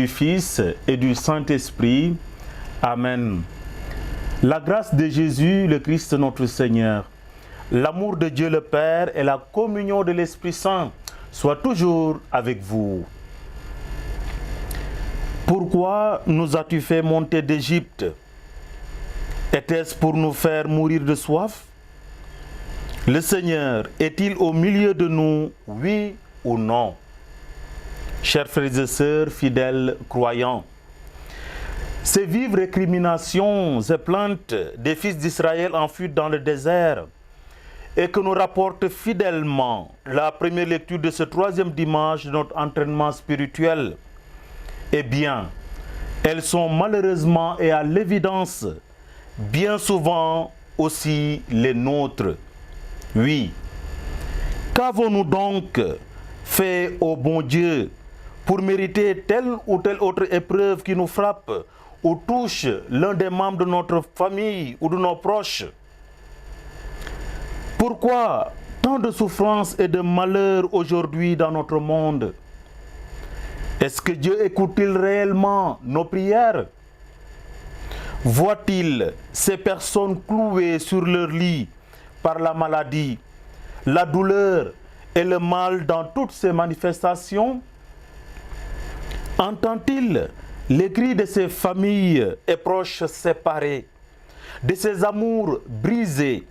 du Fils et du Saint-Esprit. Amen. La grâce de Jésus, le Christ notre Seigneur, l'amour de Dieu le Père et la communion de l'Esprit Saint soient toujours avec vous. Pourquoi nous as-tu fait monter d'Égypte? Était-ce pour nous faire mourir de soif? Le Seigneur est-il au milieu de nous, oui ou non? Chers frères et sœurs fidèles croyants, ces vives récriminations et plaintes des fils d'Israël en fuite dans le désert et que nous rapporte fidèlement la première lecture de ce troisième dimanche de notre entraînement spirituel, eh bien, elles sont malheureusement et à l'évidence bien souvent aussi les nôtres. Oui. Qu'avons-nous donc fait au bon Dieu pour mériter telle ou telle autre épreuve qui nous frappe ou touche l'un des membres de notre famille ou de nos proches? Pourquoi tant de souffrances et de malheurs aujourd'hui dans notre monde? Est-ce que Dieu écoute-t-il réellement nos prières? Voit-il ces personnes clouées sur leur lit par la maladie, la douleur et le mal dans toutes ces manifestations? Entend-il les cris de ces familles et proches séparés, de ces amours brisés,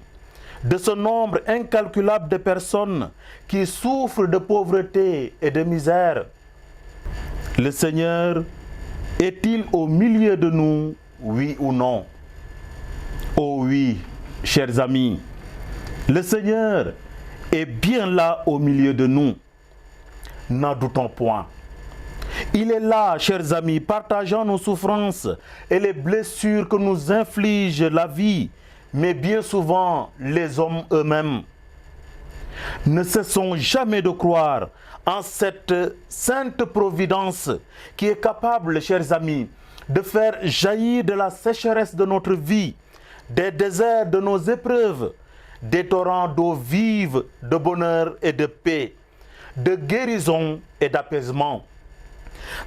de ce nombre incalculable de personnes qui souffrent de pauvreté et de misère? Le Seigneur est-il au milieu de nous, oui ou non? Oh oui, chers amis, le Seigneur est bien là au milieu de nous. N'en doutons point. Il est là, chers amis, partageant nos souffrances et les blessures que nous inflige la vie, mais bien souvent les hommes eux-mêmes. Ne cessons jamais de croire en cette sainte providence qui est capable, chers amis, de faire jaillir de la sécheresse de notre vie, des déserts de nos épreuves, des torrents d'eau vive, de bonheur et de paix, de guérison et d'apaisement,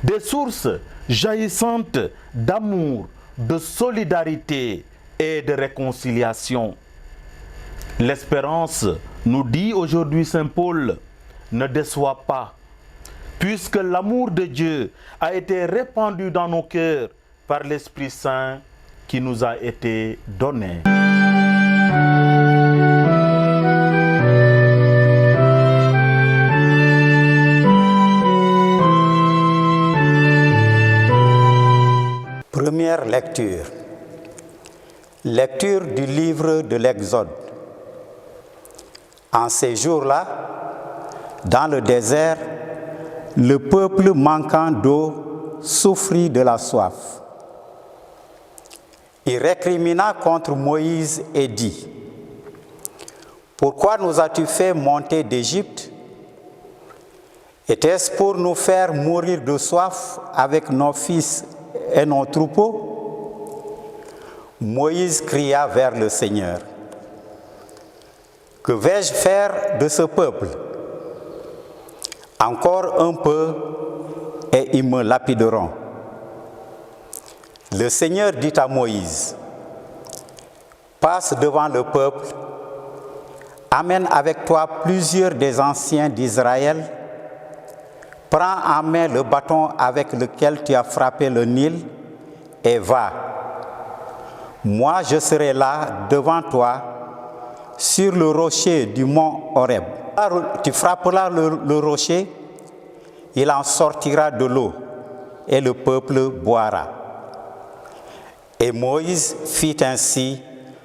des sources jaillissantes d'amour, de solidarité et de réconciliation. L'espérance, nous dit aujourd'hui Saint Paul, ne déçoit pas, puisque l'amour de Dieu a été répandu dans nos cœurs par l'Esprit Saint qui nous a été donné. Première lecture. Lecture du livre de l'Exode. En ces jours-là, dans le désert, le peuple manquant d'eau souffrit de la soif. Il récrimina contre Moïse et dit: Pourquoi nous as-tu fait monter d'Égypte? Était-ce pour nous faire mourir de soif avec nos fils et nos troupeaux? Moïse cria vers le Seigneur: Que vais-je faire de ce peuple? Encore un peu et ils me lapideront. Le Seigneur dit à Moïse: Passe devant le peuple, amène avec toi plusieurs des anciens d'Israël, prends en main le bâton avec lequel tu as frappé le Nil et va. Moi je serai là devant toi sur le rocher du mont Horeb. Tu frapperas le rocher, il en sortira de l'eau et le peuple boira. Et Moïse fit ainsi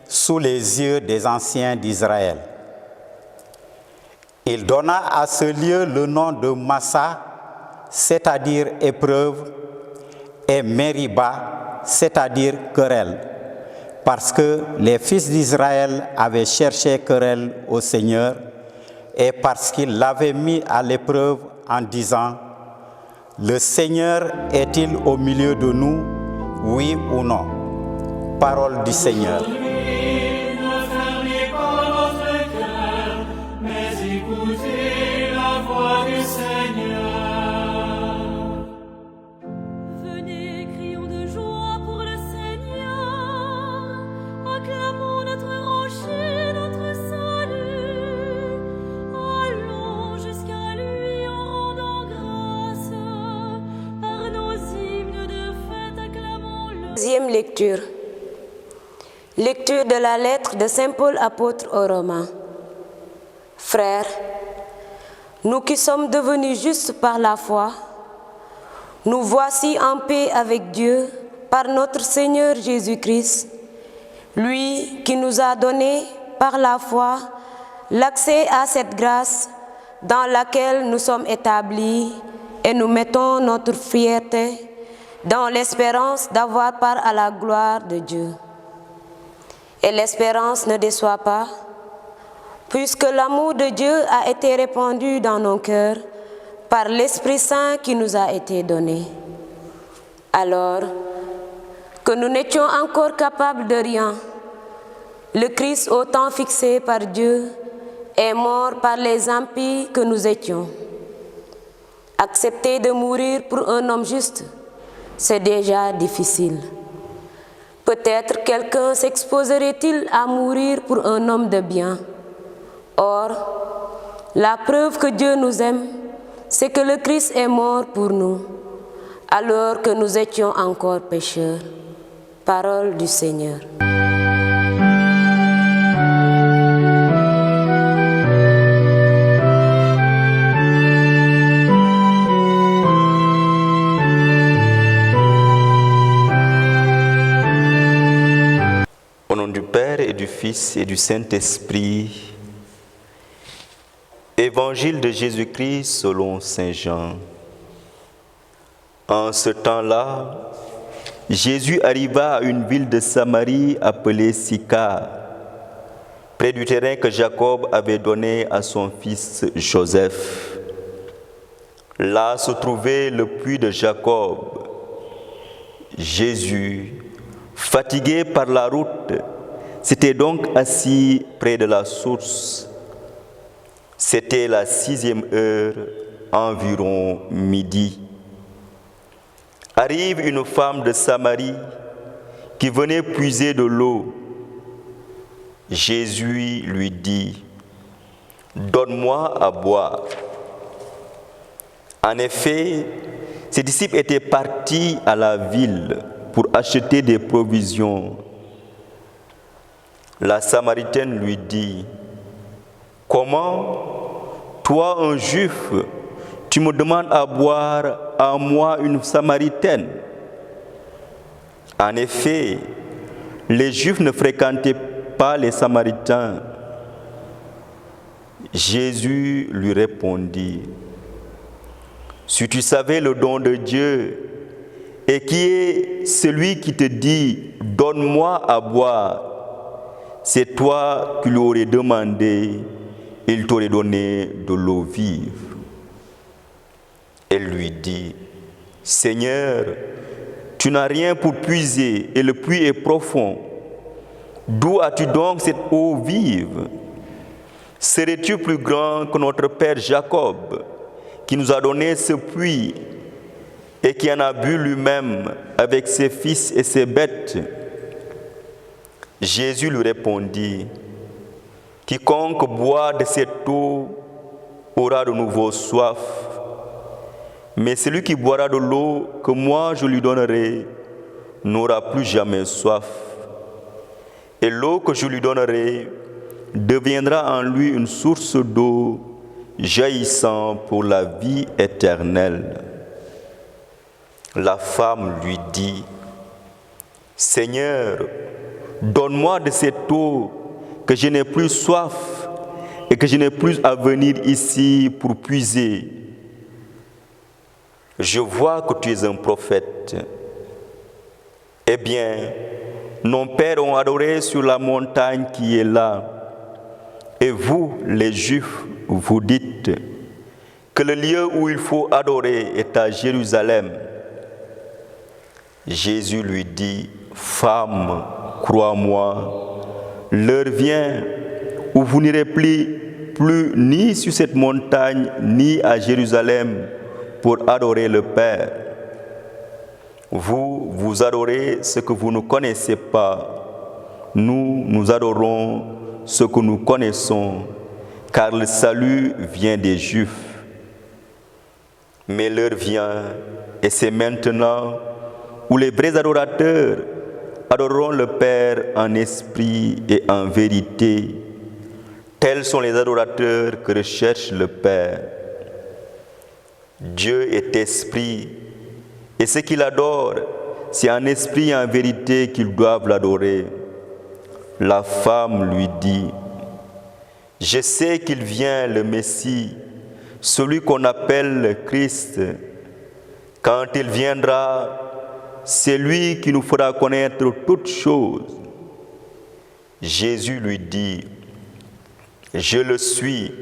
sous les yeux des anciens d'Israël. Il donna à ce lieu le nom de Massa, c'est-à-dire épreuve, et Mériba, c'est-à-dire querelle, parce que les fils d'Israël avaient cherché querelle au Seigneur et parce qu'il l'avait mis à l'épreuve en disant: Le Seigneur est-il au milieu de nous, oui ou non? Parole du Seigneur. Deuxième lecture. Lecture de la lettre de Saint Paul apôtre aux Romains. Frères, nous qui sommes devenus justes par la foi, nous voici en paix avec Dieu par notre Seigneur Jésus-Christ, lui qui nous a donné par la foi l'accès à cette grâce dans laquelle nous sommes établis et nous mettons notre fierté dans l'espérance d'avoir part à la gloire de Dieu. Et l'espérance ne déçoit pas, puisque l'amour de Dieu a été répandu dans nos cœurs par l'Esprit Saint qui nous a été donné. Alors que nous n'étions encore capables de rien, le Christ, au temps fixé par Dieu, est mort par les impies que nous étions. Accepter de mourir pour un homme juste, c'est déjà difficile. Peut-être quelqu'un s'exposerait-il à mourir pour un homme de bien. Or, la preuve que Dieu nous aime, c'est que le Christ est mort pour nous, alors que nous étions encore pécheurs. Parole du Seigneur. Au nom du Père et du Fils et du Saint-Esprit. Évangile de Jésus-Christ selon Saint Jean. En ce temps-là, Jésus arriva à une ville de Samarie appelée Sychar, près du terrain que Jacob avait donné à son fils Joseph. Là se trouvait le puits de Jacob. Jésus, fatigué par la route, s'était donc assis près de la source. C'était la 6e heure, environ midi. Arrive une femme de Samarie qui venait puiser de l'eau. Jésus lui dit, « Donne-moi à boire. » En effet, ses disciples étaient partis à la ville pour acheter des provisions. La Samaritaine lui dit, « Comment, toi un Juif, tu me demandes à boire à moi une Samaritaine ?» En effet, les Juifs ne fréquentaient pas les Samaritains. Jésus lui répondit, « Si tu savais le don de Dieu, et qui est celui qui te dit, « Donne-moi à boire », c'est toi qui lui aurais demandé, il t'aurait donné de l'eau vive. Elle lui dit, « Seigneur, tu n'as rien pour puiser et le puits est profond. D'où as-tu donc cette eau vive? Serais-tu plus grand que notre père Jacob, qui nous a donné ce puits et qui en a bu lui-même avec ses fils et ses bêtes? » Jésus lui répondit, « Quiconque boit de cette eau aura de nouveau soif, mais celui qui boira de l'eau que moi je lui donnerai n'aura plus jamais soif. Et l'eau que je lui donnerai deviendra en lui une source d'eau jaillissant pour la vie éternelle. » La femme lui dit, « Seigneur, donne-moi de cette eau que je n'ai plus soif et que je n'ai plus à venir ici pour puiser. Je vois que tu es un prophète. » Eh bien, nos pères ont adoré sur la montagne qui est là. Et vous, les Juifs, vous dites que le lieu où il faut adorer est à Jérusalem. Jésus lui dit, « Femme, crois-moi, l'heure vient où vous n'irez plus ni sur cette montagne, ni à Jérusalem pour adorer le Père. Vous, vous adorez ce que vous ne connaissez pas. Nous, nous adorons ce que nous connaissons, car le salut vient des Juifs. Mais l'heure vient, et c'est maintenant, où les vrais adorateurs adorons le Père en esprit et en vérité. Tels sont les adorateurs que recherche le Père. Dieu est esprit, et ceux qui l'adorent, c'est en esprit et en vérité qu'ils doivent l'adorer. La femme lui dit, « Je sais qu'il vient le Messie, celui qu'on appelle le Christ. Quand il viendra, c'est lui qui nous fera connaître toutes choses. » Jésus lui dit, « Je le suis,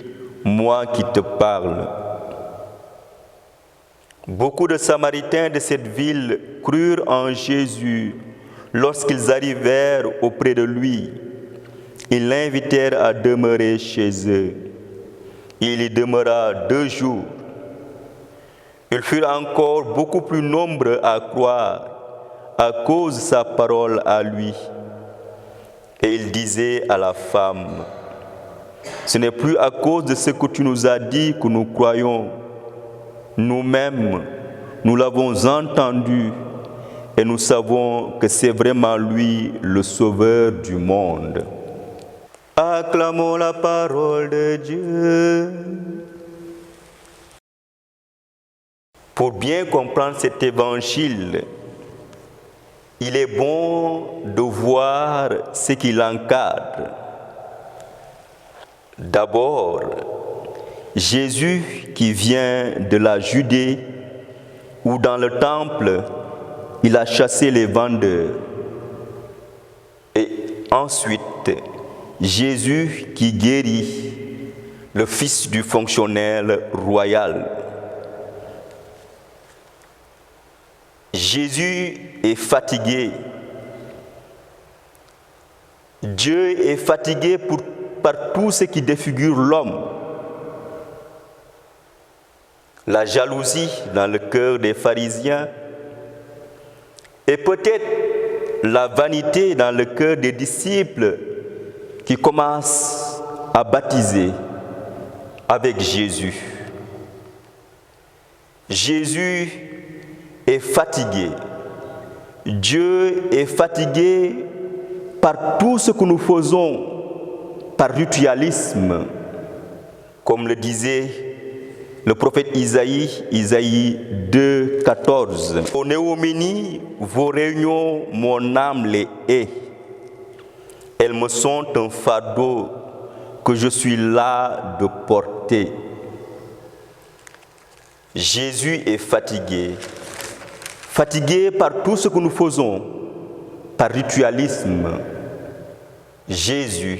moi qui te parle. » Beaucoup de Samaritains de cette ville crurent en Jésus lorsqu'ils arrivèrent auprès de lui. Ils l'invitèrent à demeurer chez eux. Il y demeura 2 jours. Ils furent encore beaucoup plus nombreux à croire à cause de sa parole à lui. Et il disait à la femme, « Ce n'est plus à cause de ce que tu nous as dit que nous croyons. Nous-mêmes, nous l'avons entendu et nous savons que c'est vraiment lui le Sauveur du monde. » Acclamons la parole de Dieu. Pour bien comprendre cet évangile, il est bon de voir ce qui l'encadre. D'abord, Jésus qui vient de la Judée, où dans le temple, il a chassé les vendeurs. Et ensuite, Jésus qui guérit le fils du fonctionnaire royal. Jésus est fatigué. Dieu est fatigué par tout ce qui défigure l'homme. La jalousie dans le cœur des pharisiens et peut-être la vanité dans le cœur des disciples qui commencent à baptiser avec Jésus. Jésus est fatigué. Dieu est fatigué par tout ce que nous faisons par ritualisme, comme le disait le prophète Isaïe 2, 14. Au Néoménie, vos réunions, mon âme les hait. Elles me sont un fardeau que je suis là de porter. Jésus est fatigué. Fatigué par tout ce que nous faisons, par ritualisme. Jésus,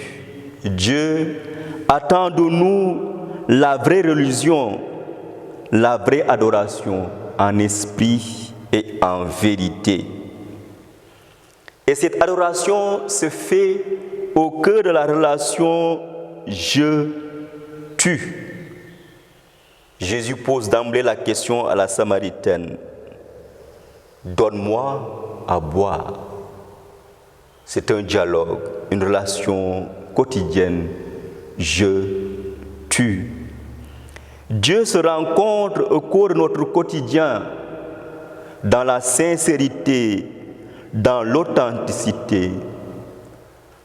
Dieu, attend de nous la vraie religion, la vraie adoration en esprit et en vérité. Et cette adoration se fait au cœur de la relation je-tu. Jésus pose d'emblée la question à la Samaritaine. Donne-moi à boire. C'est un dialogue, une relation quotidienne. Je-tu. Dieu se rencontre au cours de notre quotidien, dans la sincérité, dans l'authenticité.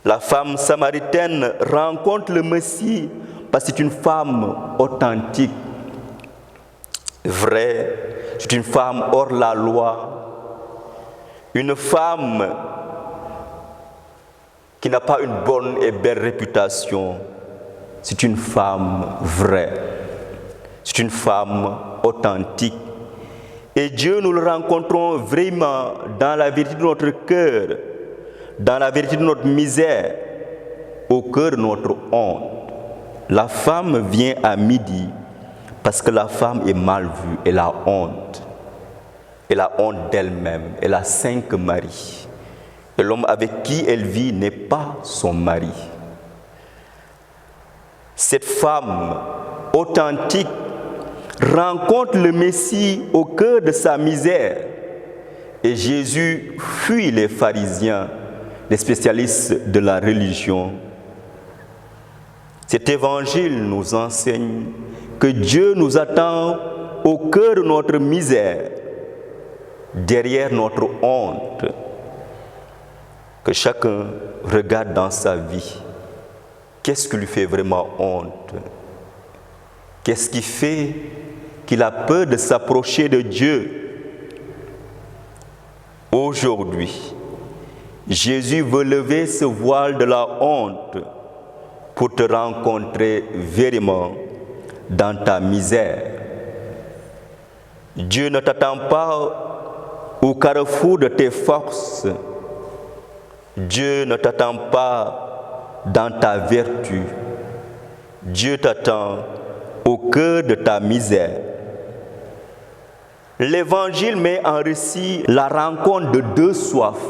La femme samaritaine rencontre le Messie parce que c'est une femme authentique, vraie, c'est une femme hors la loi, une femme qui n'a pas une bonne et belle réputation, c'est une femme vraie. C'est une femme authentique. Et Dieu, nous le rencontrons vraiment dans la vérité de notre cœur, dans la vérité de notre misère, au cœur de notre honte. La femme vient à midi parce que la femme est mal vue, elle a honte. Elle a honte d'elle-même, elle a 5 maris. Et l'homme avec qui elle vit n'est pas son mari. Cette femme authentique rencontre le Messie au cœur de sa misère. Et Jésus fuit les pharisiens, les spécialistes de la religion. Cet évangile nous enseigne que Dieu nous attend au cœur de notre misère, derrière notre honte. que chacun regarde dans sa vie. Qu'est-ce qui lui fait vraiment honte? Qu'est-ce qui fait qu'il a peur de s'approcher de Dieu? Aujourd'hui, Jésus veut lever ce voile de la honte pour te rencontrer vraiment dans ta misère. Dieu ne t'attend pas au carrefour de tes forces. Dieu ne t'attend pas dans ta vertu. Dieu t'attend au cœur de ta misère. L'Évangile met en récit la rencontre de deux soifs.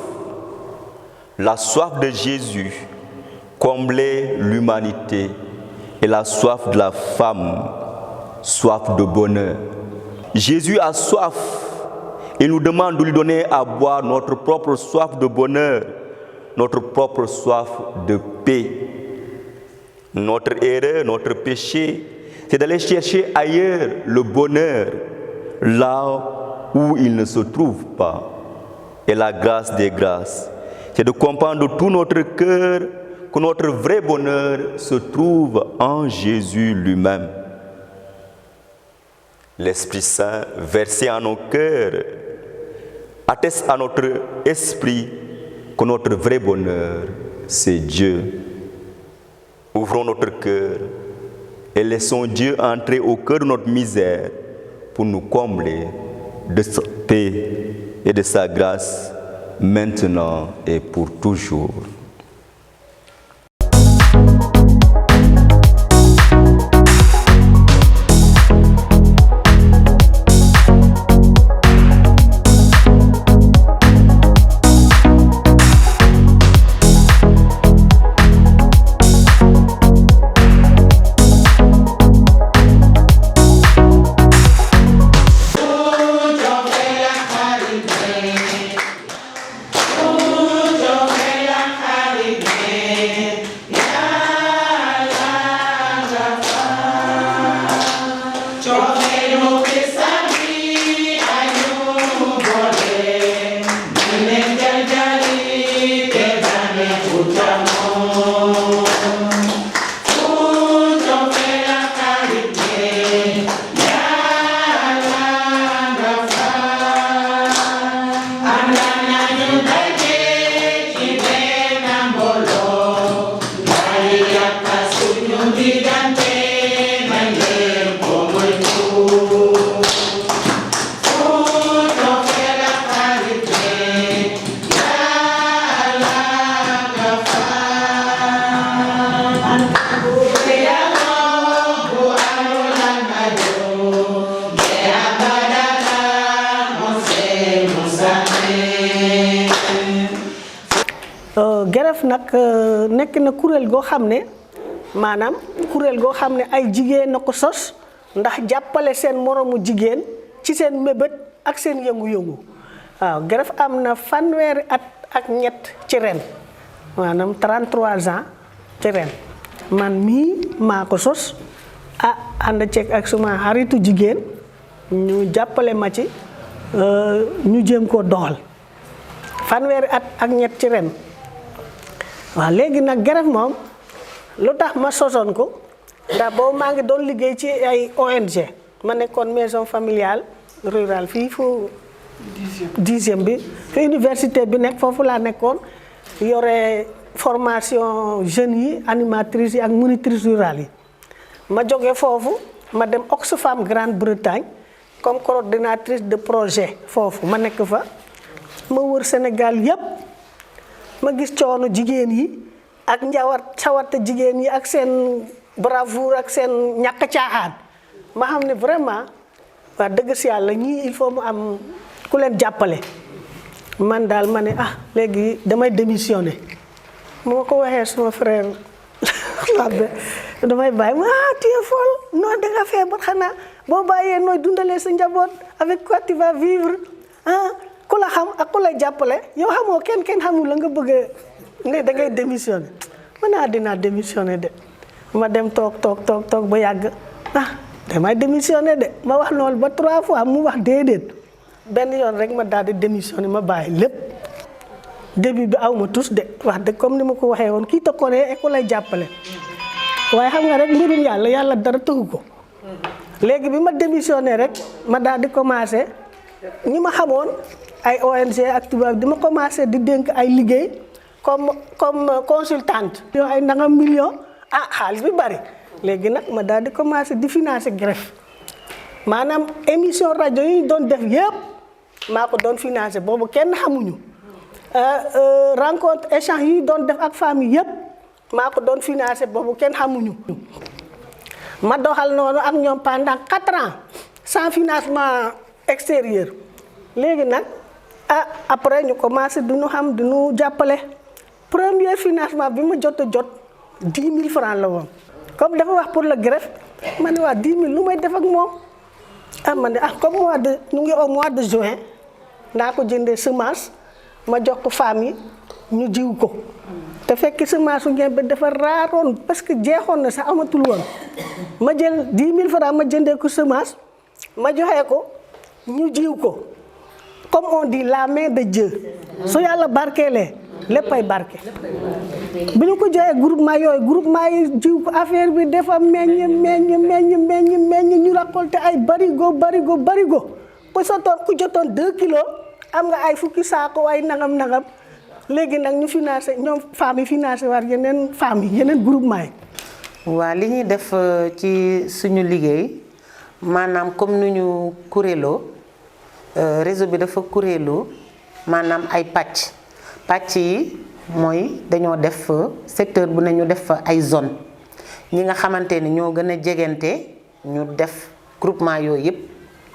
La soif de Jésus, combler l'humanité, et la soif de la femme, soif de bonheur. Jésus a soif et nous demande de lui donner à boire notre propre soif de bonheur, notre propre soif de paix. Notre erreur, notre péché, c'est d'aller chercher ailleurs le bonheur, là où il ne se trouve pas. Et la grâce des grâces, c'est de comprendre de tout notre cœur que notre vrai bonheur se trouve en Jésus lui-même. L'Esprit Saint versé en nos cœurs atteste à notre esprit que notre vrai bonheur, c'est Dieu. Ouvrons notre cœur et laissons Dieu entrer au cœur de notre misère pour nous combler de sa paix et de sa grâce maintenant et pour toujours. Geref nag nekk na kuréel goo xam ne maanaam kuréel goo xam ne ay jigéen na ko sos ndax jàppale seen moroomu jigéen ci seen mébét ak seen yëngu-yëngu waaw Geref am na fanweeri at ak ñett ci ren maanaam 33 ans ci ren man mii maa ko sos ànd ceeg ak suma xaritu jigéen ñu jàppale ma ci ñu jéem koo doxal fanweeri at ak ñett ci ren waaw léegi nag Geref moom lu tax ma sosoon ko ndax boobu maa ngi doon liggéey ci ay ONG ma nekkoon maison familiale rurale fii fu 10e bi fi université bi nekk foofu laa nekkoon yore formation jeunes yi animatrices yi ak monitrices rurales yi ma jógee foofu ma dem Oxfam Grande-Bretagne comme coordinatrice de projet foofu ma nekk fa ma wër Sénégal yépp ma gis coono jigéen yi ak sawarte jigéen yi ak seen bravoure ak seen ñàkk caaxaan ma xam ne vraiment waa dëgg si yàlla ñii il faut mu am ku leen jàppale man daal ma ne léegi damay démissionné moo ko waxee suma frère labbe damay bàyyi tu es folle non da nga feebar xanaa boo bàyyee nooy dundalee sa njaboot avec quoi tu vas vivre ku la xam ak ku la jàppale yow xamoo kenn xamul la nga bëgg ne da ngay démissionné ma dinaa démissionné de ma dem toog ba yàgg damay démissionné de ma wax loolu ba 3 fois mu wax déedéet benn yoon rek ma daal di démissionné ma bàyyi lépp début bi awma tous de wax dëgg comme ni ma ko waxee woon kii te ko ne école lay jàppale waaye xam nga rek mbirum yàlla dara tëggu ko léegi bi ma démissionné rek ma daal di commencé ñi ma xamoon ay ONG ak tubaab di ma commencé di dénk ay liggéey comme consultante yoo ay nangam million xaalis bi bari léegi nag ma daal di commencé di financer greffe maanaam émission rajo yi ñu doon def yëpp maa ko doon financer boobu kenn xamuñu rencontre échange yi doon def ak famille yëpp maa ko doon financer boobu kenn xamuñu ma doxal noonu ak ñoom pendant 4 ans sans financement extérieur léegi nag après ñu commencé du ñu xam du ñu jàppale premier financement bi ma jot 10 000 francs la woon comme dafa wax pour le greffe ma ne waa 10 000 lu may def ak moom ma ne comme ñu ngi au mois de juin ndaa ko jëndee semence ma jox ko famille ñu jiw ko te fekk semence su ñebe dafa raaroon parce que jeexoon na sax amatul woon ma jël 10 000 francs ma jëndee ko semence ma joxe ko ñu jiw ko comme on dit la main de Dieu su yàlla barkeelee léppay barke bi ñu ko joxee groupement yi jiw ko affaire bi dafa meññ ñu récolté ay barigo ba sotoon ku jotoon 2 kilos am nga ay fukki saako ay nangam léegi nag ñu financé ñoom femmes yi financé war yeneen femmes yi yeneen groupement yi. waa li ñuy def ci suñu liggéey maanaam comme nu ñu kuréeloo réseau bi dafa kuréeloo maanaam ay pàcc yi mooy dañoo def secteur bu ne ñu def fa ay zone ñi nga xamante ni ñoo gën a jegante ñu def groupement yooyu yëpp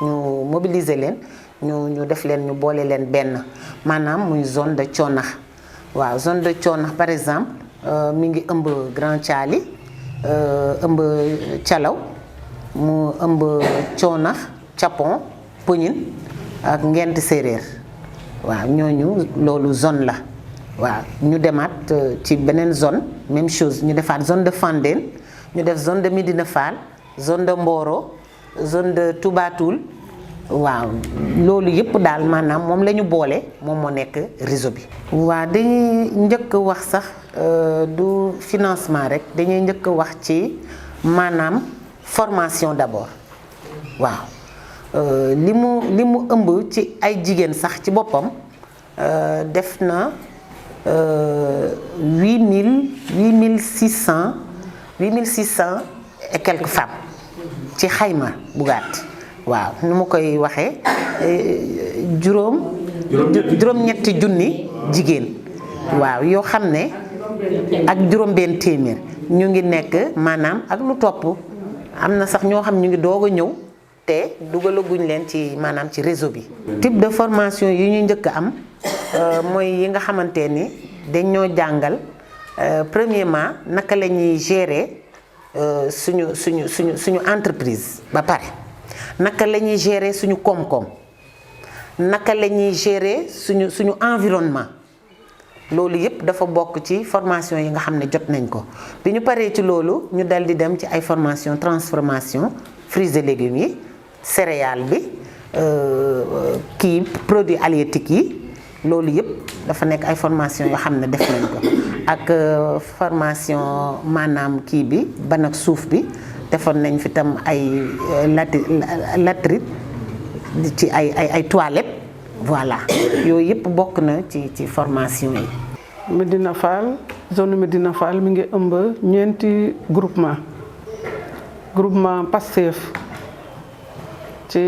ñu mobiliser leen ñu def leen ñu boole leen benn maanaam muy zone de Thionax waaw zone de Thionax par exemple mi ngi ëmb Grand Thiali ëmb Thialaw mu ëmb Thionax Thiapon Pognine ak Ngent Séeréer waaw ñooñu loolu zone la waaw ñu demaat ci beneen zone même chose ñu defaat zone de Fandène ñu def zone de Médina Fall zone de Mboro zone de Touba Toul waaw loolu yëpp daal maanaam moom la ñu boole moom moo nekk réseau bi. waaw dañuy njëkk wax sax du financement rek dañuy njëkk wax ci maanaam formation d'abord waaw li mu ëmb ci ay jigéen sax ci boppam def na 8600 et quelques femmes ci xayma bu gàtt. waaw nu ma koy waxee juróom-ñetti junni jigéen waaw yoo xam ne ak juróom-benn téeméer ñu ngi nekk maanaam ak lu topp am na sax ñoo xam ñu ngi doog a ñëw te dugalaguñ leen ci maanaam ci réseau bi. type de formation yi ñu njëkk am mooy yi nga xamante ni dañoo jàngal premièrement naka la ñuy gérer suñu entreprise ba pare. naka la ñuy gérer suñu koom-koom naka la ñuy gérer suñu environnement loolu yëpp dafa bokk ci formation yi nga xam ne jot nañ ko bi ñu paree ci loolu ñu dal di dem ci ay formation transformation fruits et légumes yi céréales bi produits halieutiques yi loolu yëpp dafa nekk ay formation yoo xam ne def nañ ko ak formation maanaam bi ban ak suuf bi defoon nañ fi tam ay latérite ci ay toilettes voilà yooyu yëpp bokk na ci formation yi. Médina Fall zone Médina Fall mi ngi ëmb ñeenti groupement Pastef ci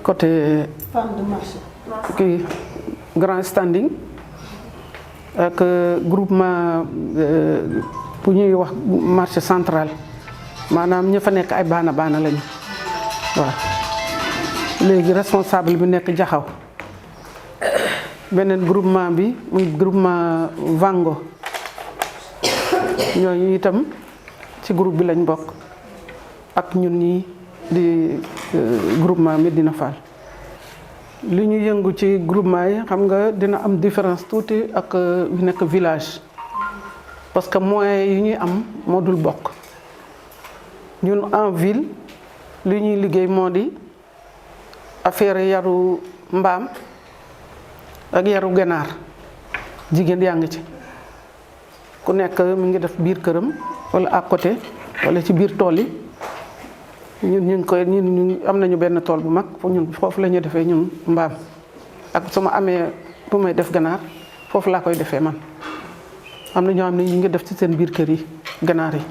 côté. femme de marché. kii grand standing ak groupement bu ñuy wax marché central. maanaam ña fa nekk ay baana lañu waaw léegi responsable bi nekk Jaxaw beneen groupement bi muy groupement Vango ñooñu itam ci groupe bi lañ bokk ak ñun ñi di groupement Médina Fall. li ñu yëngu ci groupement yi xam nga dina am différence tuuti ak yu nekk village parce que moyens yi ñuy am moo dul bokk. ñun en ville li ñuy liggéey moo di affaire yaru mbaam ak yaru ganaar jigéen yaa ngi ci ku nekk mi ngi def biir këram wala à côté wala ci biir tool yi ñun ñu ngi koy ñun am nañu benn tool bu mag ñun foofu la ñuy defee ñun mbaam ak su ma amee bu may def ganaar foofu laa koy defee man am na ñoo xam ne ñu ngi def ci seen biir kër yi ganaar yi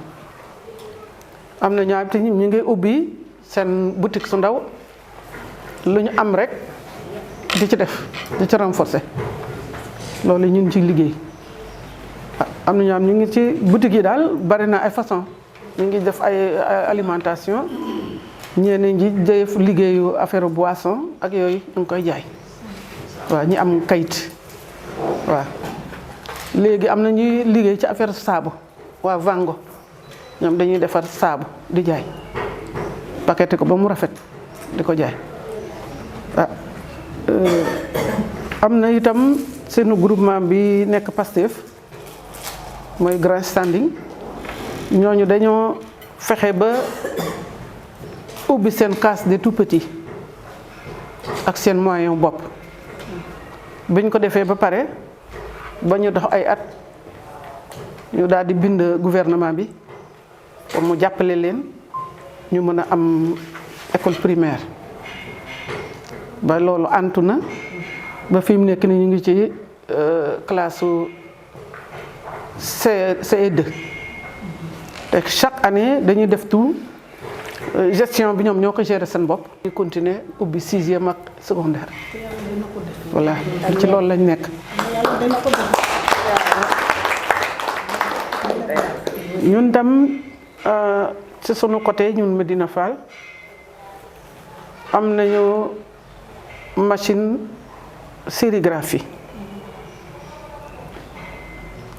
am na ñoo xam te ñu ngi ubbi seen boutique su ndaw lu ñu am rek di ci def di ci renforcer loolu ñu ngi ci liggéey am na ñoo xam ñu ngi ci boutique yi daal bari na ay façon ñu ngi def ay alimentation ñeneen ñi def liggéeyu affaire boisson ak yooyu ñu ngi koy jaay waaw ñi am kayit waaw léegi am na ñuy liggéey ci affaire saabu waa Vango ñoom dañuy defar saabu di jaay paqueté ko ba mu rafet di ko jaay am na itam seenu groupement bi nekk Pastef mooy Grand Standing ñooñu dañoo fexe ba ubbi seen case des tout-petits ak seen moyen bopp biñ ko defee ba pare ba ñu dox ay at ñu daal di bind gouvernement bi pour mu jàppale leen ñu mën a am école primaire ba loolu antu na ba fi mu nekk ni ñu ngi ci classe CE2 te chaque année dañuy def tout gestion bi ñoom ñoo ko gérer seen bopp. ñu continuer ubbi 6e ak secondaire voilà ci loolu lañ nekk. ñun tam ci sunu côté ñun Médina Fall am nañu machine sérigraphie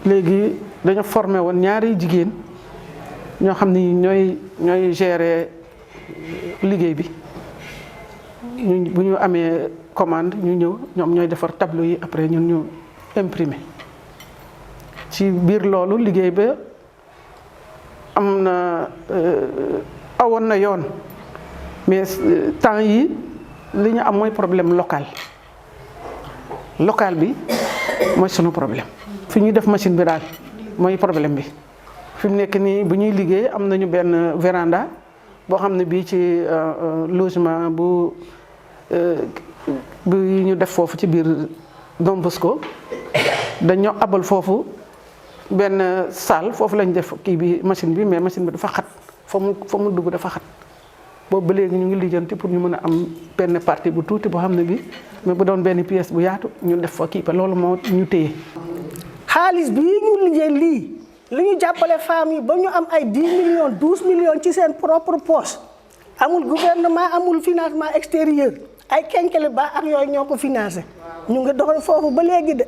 léegi dañu formé woon ñaari jigéen ñoo xam ni ñooy gérer liggéey bi ñu bu ñu amee commande ñu ñëw ñoom ñooy defar tableau yi après ñun ñu imprimer ci biir loolu liggéey ba am na awoon na yoon mais temps yi li ñu am mooy problème local bi mooy sunu problème fi ñuy def machine bi daal mooy problème bi fi mu nekk nii bu ñuy liggéey am nañu benn véranda boo xam ne bii ci logement bu ñu def foofu ci biir Don Bosco dañoo abal foofu benn salle foofu lañ def kii bi machine bi mais machine bi dafa xat fa mu dugg dafa xat boobu ba léegi ñu ngi lijjanti pour ñu mën a am benn partie bu tuuti boo xam ne bi mais bu doon benn pièce bu yaatu ñu def fa kii ba loolu moo ñu téye. xaalis bii ñu liggéey lii li ñu jàppale femmes yi ba ñu am ay 10 millions 12 millions ci seen propre poche amul gouvernement amul financement extérieur ay kenkele ba ak yooyu ñoo ko financé ñu ngi doxal foofu ba léegi de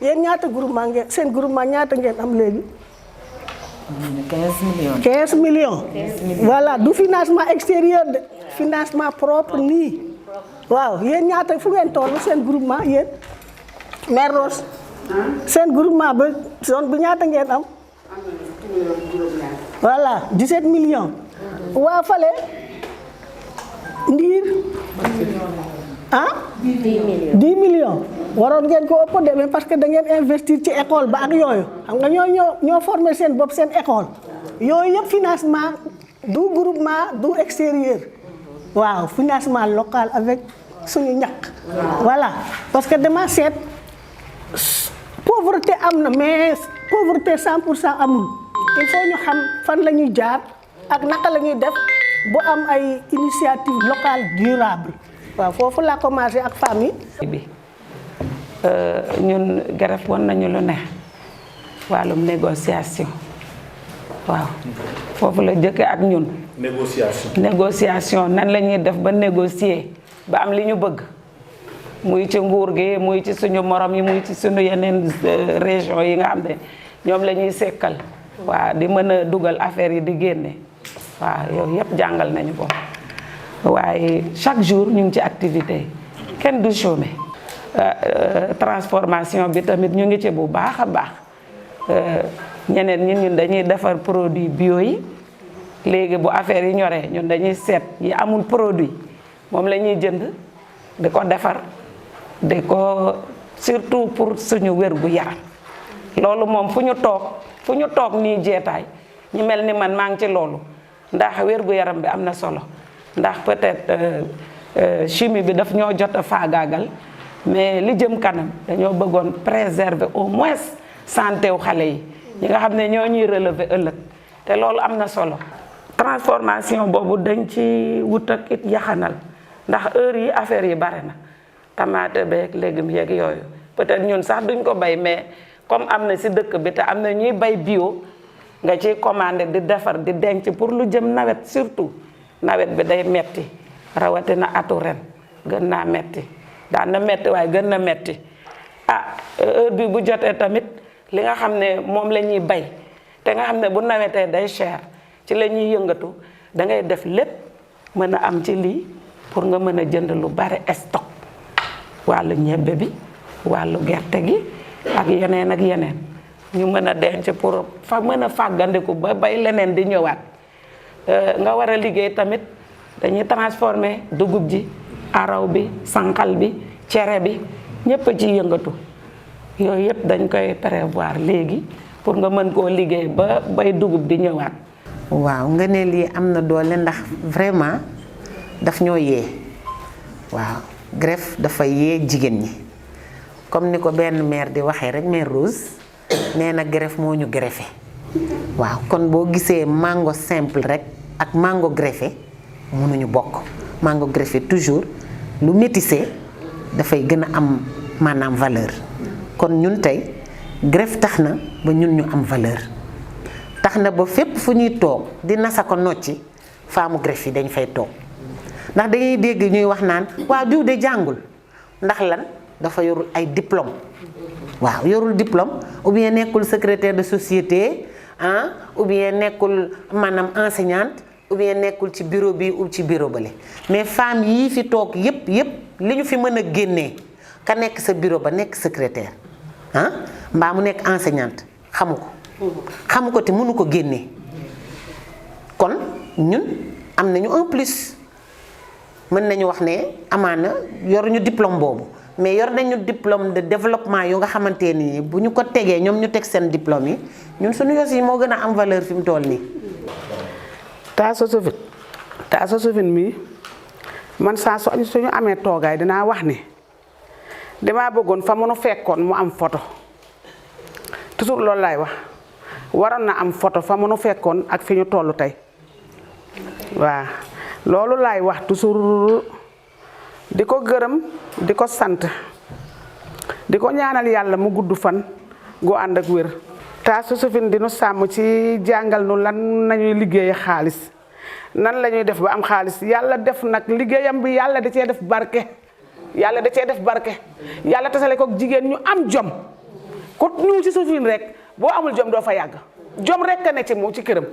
yéen ñaata groupement ngeen seen groupement ñaata ngeen am léegi. 15 millions. 15 millions. Voilà du financement extérieur de financement propre nii waaw yéen ñaata fu ngeen toll seen groupement yéen Mère Rose seen groupement ba zone bi ñaata ngeen am. voilà 17 millions. waa fale Ndiir ah 10 millions waroon ngeen ko ëpp de mais parce que da ngeen investir ci école ba ak yooyu xam nga ñoo former seen bopp seen école yooyu yëpp financement du groupement du extérieur waaw financement local avec suñu ñàkk voilà parce que dama seet pauvreté am na mais pauvreté 100% amul il faut ñu xam fan la ñuy jaar ak naka la ñuy def bu am ay initiative locale durable waaw foofu laa commencé ak famille bi ñun garab woon nañu lu ne wàllum négociation waaw foofu la jëkke ak ñun négociation nan la ñuy def ba négocier ba am li ñu bëgg muy ci nguur gi muy ci suñu morom yi muy ci suñu yeneen région yi nga xam ne ñoom la ñuy sekkal waaw di mën a dugal affaire yi di génne waaw yooyu yëpp jàngal nañu ko waaye chaque jour ñu ngi ci activité kenn du chômer transformation bi tamit ñu ngi ci bu baax a baax ñeneen ñun dañuy defar produit bio yi léegi bu affaire yi ñoree ñun dañuy seet yi amul produit moom la ñuy jënd di ko defar di ko surtout pour suñu wérgu yaram loolu moom fu ñu toog nii jeetaay ñu mel ni man maa ngi ci loolu ndax wérgu yaram bi am na solo ndax peut-être chimie bi daf ñoo jot a faagaagal mais li jëm kanam dañoo bëggoon préserver au moins santé wu xale yi ñi nga xam ne ñoo ñuy relever ëllëg te loolu am na solo transformation boobu dañ ci wut ak it yaxanal ndax heure yi affaire yi bare na tamaate beeg légumes yeeg yooyu peut-être ñun sax duñ ko bay mais comme am na si dëkk bi te am na ñuy bay bio nga ciy commandé di defar di denc pour lu jëm nawet surtout nawet bi day metti rawatina atu ren gën naa metti daan na metti waaye gën na metti heure bi bu jotee tamit li nga xam ne moom la ñuy bay te nga xam ne bu nawetee day cher ci la ñuy yëngatu da ngay def lépp mën a am ci lii pour nga mën a jënd lu bari stock wàllu ñebbe bi wàllu gerte gi ak yeneen ñu mën a denc pour mën a fàggandiku ba bay leneen di ñëwaat nga war a liggéey tamit dañuy transformer dugub ji araw bi sànqal bi cere bi ñépp a ci yëngatu yooyu yëpp dañ koy prévoir léegi pour nga mën koo liggéey ba bay dugub di ñëwaat. waaw nga ne lii am na doole ndax vraiment daf ñoo yee waaw greffe dafa yee jigéen ñi comme ni ko benn mère di waxee rek mère Rose nee na greffe moo ñu greffé waaw kon boo gisee mango simple rek ak mango greffé mënuñu bokk mango greffé toujours lu métissé dafay gën a am maanaam valeur kon ñun tey greffe tax na ba ñun ñu am valeur tax na ba fépp fu ñuy toog di nasa ko nocci faamu greffe yi dañ fay toog ndax dangay dégg ñuy wax naan waaw diw de jàngul ndax lan dafa yorul ay diplôme waaw yorul diplôme ou bien nekkul secrétaire de société ou bien nekkul maanaam enseignante ou bien nekkul ci bureau bi ou ci bureau bale mais femmes yii fi toog yépp li ñu fi mën a génnee ka nekk sa bureau ba nekk secrétaire mbaa mu nekk enseignante xamu ko te mënu ko génnee kon ñun am nañu un plus mën nañu wax ne amaana yoruñu diplôme boobu mais yor nañu diplôme de développement yu nga xamante ni bu ñu ko tegee ñoom ñu teg seen diplôme yi ñun suñu yos yi moo gën a am valeur fi mu toll nii. Taasosofine mii man saa suñu amee toogaay dinaa wax ne damaa bëggoon fa mënu fekkoon mu am photo toujours loolu laay wax waroon na am photo fa mënu fekkoon ak fi ñu toll tey waaw loolu laay wax toujours di ko gërëm di ko sant di ko ñaanal yàlla mu gudd fan gu ànd ak wér. Taasosofine dinu sàmm ci jàngal nu lan nañuy liggéeye xaalis nan la ñuy def ba am xaalis yàlla def nag liggéeyam bi yàlla da cee def barke yàlla tasale ko jigéen ñu am jom ku ñu ci Sofine rek boo amul jom doo fa yàgg jom rek a ne ci moom ci këram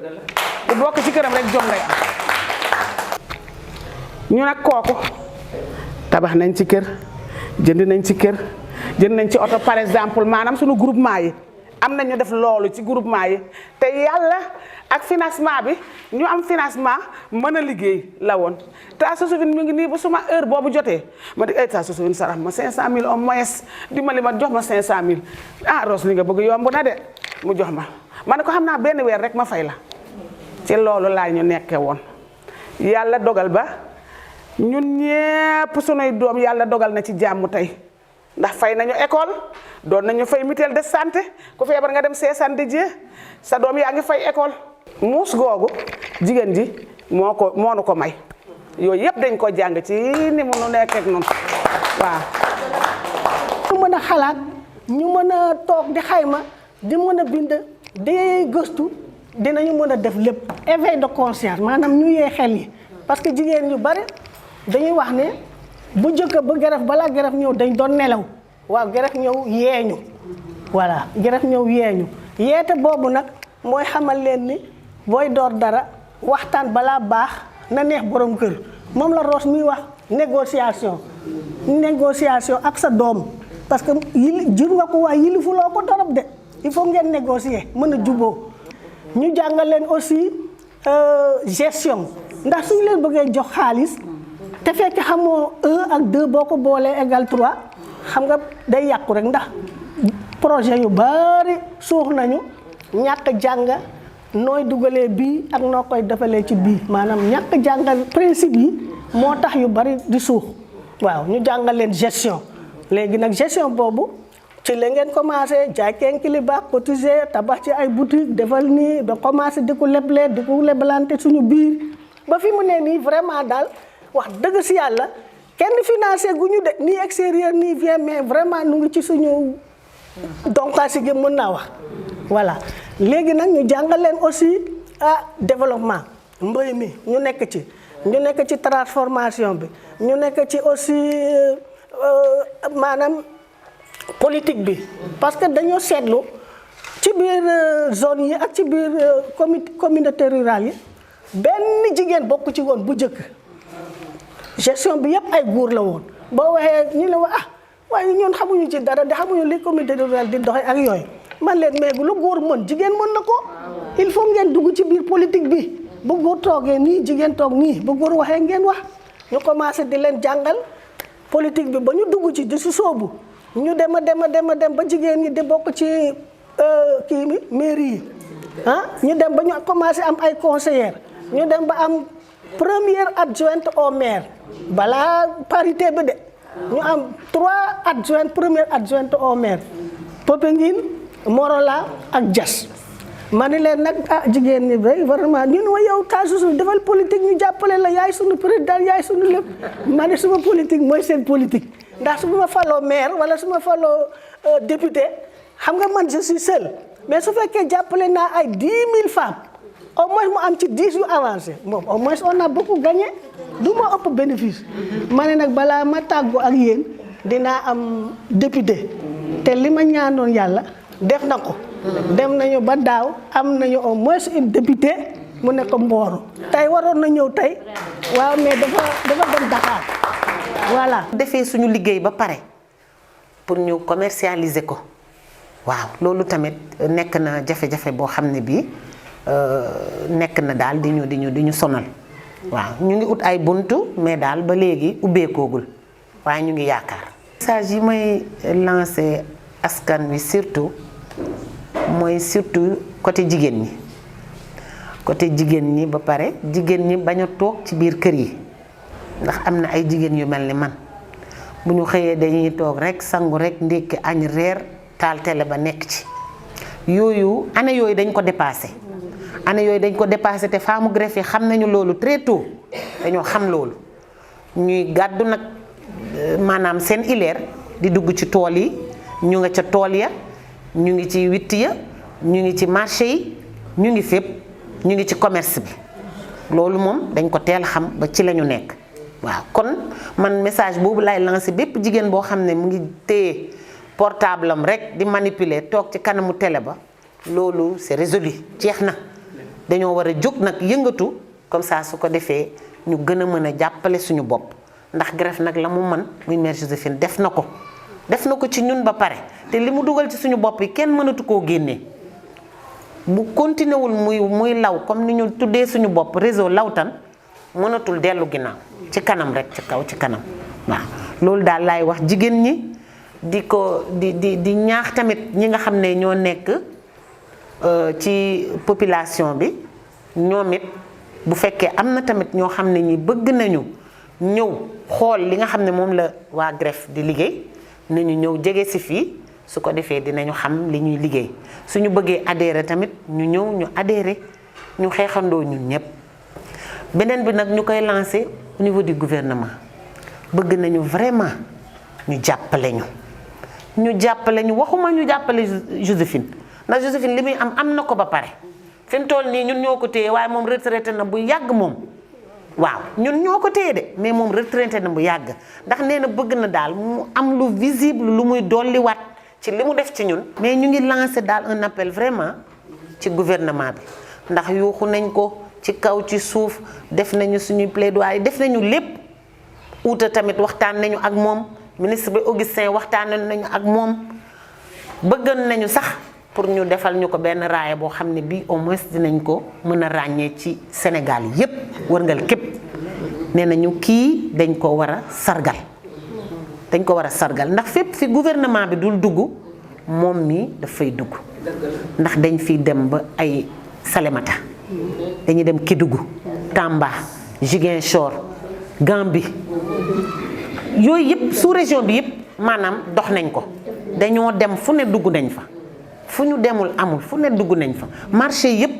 bu bokk ci këram rek jom lay am ñu nag kooku tabax nañ ci kër jënd nañ ci oto par exemple maanaam suñu groupement yi am na ñu def loolu ci groupement yi te yàlla ak financement bi ñu am financement mën a liggéey la woon. Taasosofine mi ngi nii bu suma heure boobu jotee ma di ay Taasosofine sarax ma 500000 au moins dimbali ma jox ma 500000 Rose li nga bëgg yomb na de mu jox ma ne ko xam naa benn weer rek ma fay la ci loolu laa ñu nekkee woon. yàlla dogal ba ñun ñépp sunuy doom yàlla dogal na ci jàmm tey ndax fay nañu école doon nañu fay mutuelle de santé ku feebar nga dem seesande jee sa doom yaa ngi fay école. muus googu jigéen ji moo nu ko may yooyu yëpp dañ ko jàng ci ni mu nu nekk ak noonu waaw. ñu mën a xalaat ñu mën a toog di xayma di mën a bind di gëstu dinañu mën a def lépp. éveil de conscience maanaam ñu yee xel yi parce que jigéen ñu bari dañuy wax ne bu njëkk ba greffe balaa greffe ñëw dañ doon nelaw waaw greffe ñëw yeeñu voilà greffe ñëw yeeñu yeete boobu nag mooy xamal leen ni booy door dara waxtaan balaa baax na neex borom kër moom la Rose muy wax négociation ak sa doom parce que jur nga ko waaye yilifuloo ko torop de il faut ngeen négocier mën a juboo ñu jàngal leen aussi gestion ndax suñu leen bëggee jox xaalis te fekk xamoo 1 ak 2 boo ko boolee égal 3 xam nga day yàqu rek ndax projet yu bari suux nañu ñàkk jàng nooy dugalee bii ak noo koy defalee ci bii maanaam ñàkk jàngal principe yi moo tax yu bari di suux waaw ñu jàngal leen gestion léegi nag gestion boobu ci la ngeen commencé jaay kenkili baax cotiser tabax ci ay boutique defal nii ba commencé di ko leble di ko lebalante suñu biir ba fi mu ne nii vraiment daal wax dëgg si yàlla kenn financé gu ñu de nii extérieur nii vient mais vraiment nu ngi ci suñu donkaasi gi mën naa wax voilà léegi nag ñu jàngal leen aussi développement mbéy mi ñu nekk ci transformation bi ñu nekk ci aussi maanaam politique bi parce que dañoo seetlu ci biir zone yi ak ci biir communauté rurale yi benn jigéen bokk ci woon bu njëkk gestion bi yëpp ay góor la woon boo waxee ñu ne waaye ñun xamuñu ci dara de xamuñu li communauté rurale di doxe ak yooyu man leen mais lu góor mën jigéen mën na ko il faut ngeen dugg ci biir politique bi bu góor toogee nii jigéen toog nii bu góor waxee ngeen wax ñu commencé di leen jàngal politique bi ba ñu dugg ci di si soobu ñu dem ba jigéen ñi di bokk ci kii mi mairie yi ñu dem ba ñu commencé am ay conseillères ñu dem ba am première adjointe au maire balaa parité bi de ñu am 3 adjointes première adjointe au maire Popenguine Morola ak Diass ma ne leen nag jigéen ñi bay vraiment ñun wa yow Casamance defal politique ñu jàppale la yaay sunu président yaay sunu lépp ma ne suma politique mooy seen politique ndax su ma faloo maire wala su ma faloo député xam nga man je suis seul mais su fekkee jàppale naa ay 10 000 femmes au moins mu am ci 10 yu avancé moom au moins on a beaucoup gagné du ma ëpp bénéfice ma ne nag balaa ma tàggoo ak yéen dinaa am député te li ma ñaanoon yàlla def na ko dem nañu ba daaw am nañu au moins une député mu ne ko Mboro tey waroon na ñëw tey waaw mais dafa dem Dakar voilà. defee suñu liggéey ba pare pour ñu commercialiser ko waaw loolu tamit nekk na jafe-jafe boo xam ne bii nekk na daal di ñu sonal waaw ñu ngi ut ay buntu mais daal ba léegi ubbeekoogul waaye ñu ngi yaakaar. message yi may lancé askan wi surtout mooy surtout côté jigéen ñi ba pare jigéen ñi bañ a toog ci biir kër yi ndax am na ay jigéen yu mel ni man bu ñu xëyee dañuy toog rek sangu rek ndékki añ reer taal télé ba nekk ci yooyu année yooyu dañ ko dépassé te femme greffe yi xam nañu loolu très tôt dañoo xam loolu ñuy gàddu nag maanaam seen ileer di dugg ci tool yi ñu nga ca tool ya ñu ngi ci witt ya ñu ngi ci marché yi ñu ngi fépp ñu ngi ci commerce bi loolu moom dañ ko teel xam ba ci la ñu nekk waaw kon man message boobu lay lancé bépp jigéen boo xam ne mu ngi téye portable am rek di manipuler toog ci kanamu télé ba loolu c'est résolu jeex na dañoo war a jóg nag yëngatu comme ça su ko defee ñu gën a mën a jàppale suñu bopp ndax greffe nag la mu mën muy mère Joséphine def na ko ci ñun ba pare te li mu dugal ci suñu bopp yi kenn mënatu koo génnee bu continué wul muy law comme ni ñu tuddee suñu bopp réseau lawtan mënatul dellu ginnaaw ci kanam rek ci kaw ci kanam waaw loolu daal laay wax jigéen ñi di ñaax tamit ñi nga xam ne ñoo nekk ci population bi ñoom it bu fekkee am na tamit ñoo xam ne ñi bëgg nañu ñëw xool li nga xam ne moom la waa greffe di liggéey nañu ñëw jege si fii su ko defee dinañu xam li ñuy liggéey suñu bëggee adhérer tamit ñu ñëw ñu adhérer ñu xeexandoo ñun ñëpp. beneen bi nag ñu koy lancer au niveau du gouvernement bëgg nañu vraiment ñu jàppale ñu waxuma ñu jàppale Joséphine ndax Joséphine li muy am na ko ba pare fi mu toll nii ñun ñoo ko téye waaye moom retraité na bu yàgg moom. waaw ñun ñoo ko téye de mais moom retraité na bu yàgg ndax nee na bëgg na daal mu am lu visible lu muy dolliwaat ci li mu def ci ñun. mais ñu ngi lancé daal un appel vraiment ci gouvernement bi ndax yuuxu nañ ko ci kaw ci suuf def nañu suñuy plaidoyer def nañu lépp uuta tamit waxtaan nañu ak moom ministre bi Augustin waxtaan nañu ak moom bëggoon nañu sax pour ñu defal ñu ko benn raaya boo xam ne bii au moins dinañ ko mën a ràññee ci Sénégal yépp wërngal képp nee nañu kii dañ ko war a sargal dañ ko war a sargal ndax fépp fi gouvernement bi dul dugg moom mii daf fay dugg ndax dañ fiy dem ba ay Salémata dañuy dem Kédougou Tamba Ziguinchor Gambie yooyu yëpp sous région bi yëpp maanaam dox nañ ko dañoo dem fu ne dugg nañ fa fu ñu demul amul fu ne dugg nañ fa marché yëpp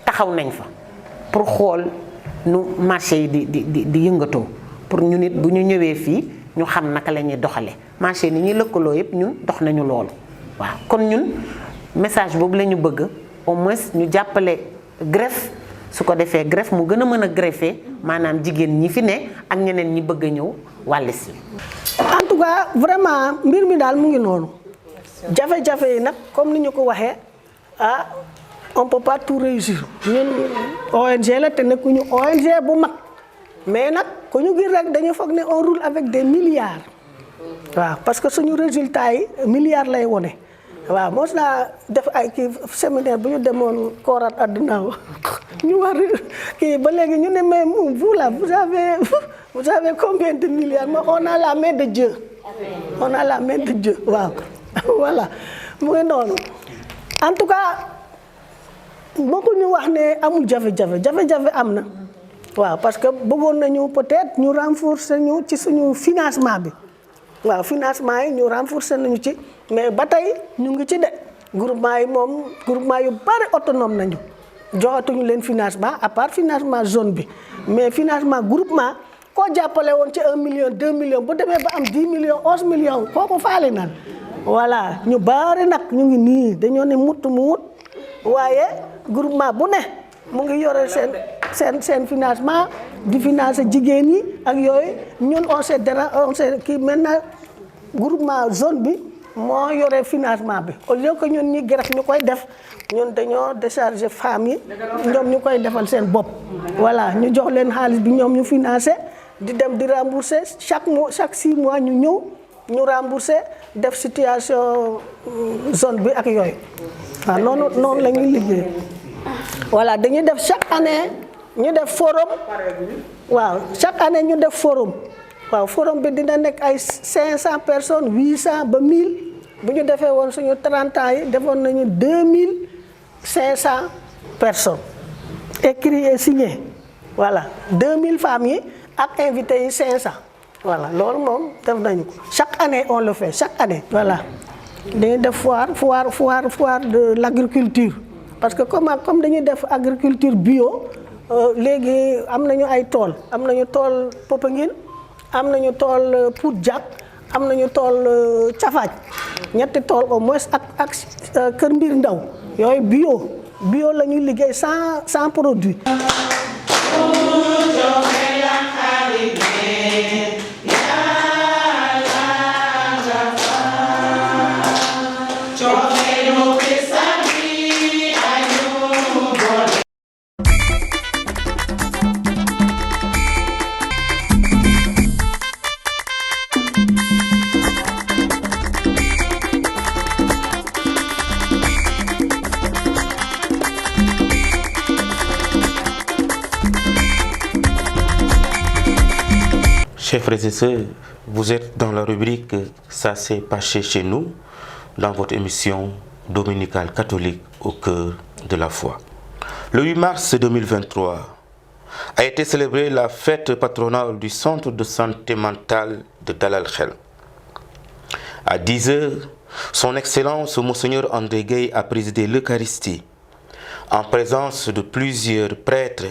taxaw nañ fa pour xool nu marché yi di yëngatoo pour ñu nit bu ñu ñëwee fii ñu xam naka la ñuy doxale marché yi ni ñuy lëkkaloo yëpp ñun dox nañu loolu waaw kon ñun message boobu la ñu bëgg au moins ñu jàppale greffe su ko defee greffe mu gën a mën a greffer maanaam jigéen ñi fi ne ak ñeneen ñi bëgg a ñëw wàll si. en tout cas vraiment mbir mi daal mu ngi noonu jafe-jafe yi nag comme ni ñu ko waxee ah on peut pas tout réussir ñun ONG la te nekkuñu ONG bu mag mais nag ku ñu gis rek dañu foog ne on roule avec des milliards waaw parce que suñu résultat yi milliards lay wone waaw mos naa def ay kii séminaire bu ñu demoon kooraat àdduna ñu war kii ba léegi ñu ne mais vous là vous avez combien de milliards mais on a la main de Dieu on a la main de Dieu waaw voilà mu ngi noonu en tout cas moo ko ñu wax ne amul jafe-jafe am na waaw parce que bëggoon nañu peut-être ñu renforcer ñu ci suñu financement bi waaw financement yi ñu renforcer nañu ci mais ba tey ñu ngi ci de groupement yi moom groupement yu bari autonome nañu joxatuñu leen financement à part financement zone bi mais financement groupement koo jàppale woon ci 1 million 2 millions bu demee ba am 10 millions 11 millions kooku faale nan voilà ñu bari nag ñu ngi nii dañoo ne mu wut waaye groupement bu ne mu ngi yore seen financement di financer jigéen yi ak yooyu ñun on s'est kii maintenant groupement zone bi moo yore financement bi au lieu que ñun ñi greffe ñu koy def ñun dañoo décharger femmes yi ñoom ñu koy defal seen bopp voilà ñu jox leen xaalis bi ñoom ñu financer di dem di rembourser chaque 6 mois ñu ñëw ñu rembourser def situation zone bi ak yooyu waaw noonu la ñuy liggéey voilà dañuy def chaque année ñu def forum waaw chaque année ñu def forum waaw forum bi dina nekk ay 500 personnes 800 ba 1000 bu ñu defee woon suñu 30 ans yi defoon nañu 2500 personnes écrit et signé voilà 2000 femmes yi ak invités yi 500 voilà loolu moom def nañu ko chaque année on le fait chaque année voilà dañuy def foire de l'agriculture parce que comme dañuy def agriculture bio léegi am nañu ay tool am nañu tool Popenguine am nañu tool Pout Diack am nañu tool Cafaaj ñetti tool au moins ak Kër Mbir Ndaw yooyu bio la ñuy liggéey sans produit. Chers frères et sœurs, vous êtes dans la rubrique « Ça s'est passé chez nous » dans votre émission dominicale catholique au cœur de la foi. Le 8 mars 2023 a été célébrée la fête patronale du centre de santé mentale de Dalal Khel. À 10h, son Excellence Monseigneur André Gueye a présidé l'Eucharistie en présence de plusieurs prêtres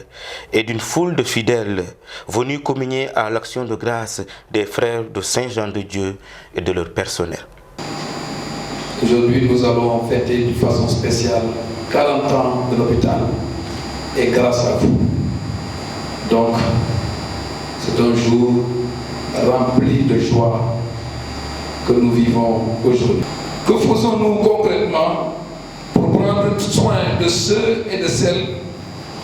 et d'une foule de fidèles venus communier à l'action de grâce des frères de Saint-Jean-de-Dieu et de leur personnel. Aujourd'hui, nous allons fêter d'une façon spéciale 40 ans de l'hôpital et grâce à vous. Donc, c'est un jour rempli de joie que nous vivons aujourd'hui. Que faisons-nous concrètement pour prendre soin de ceux et de celles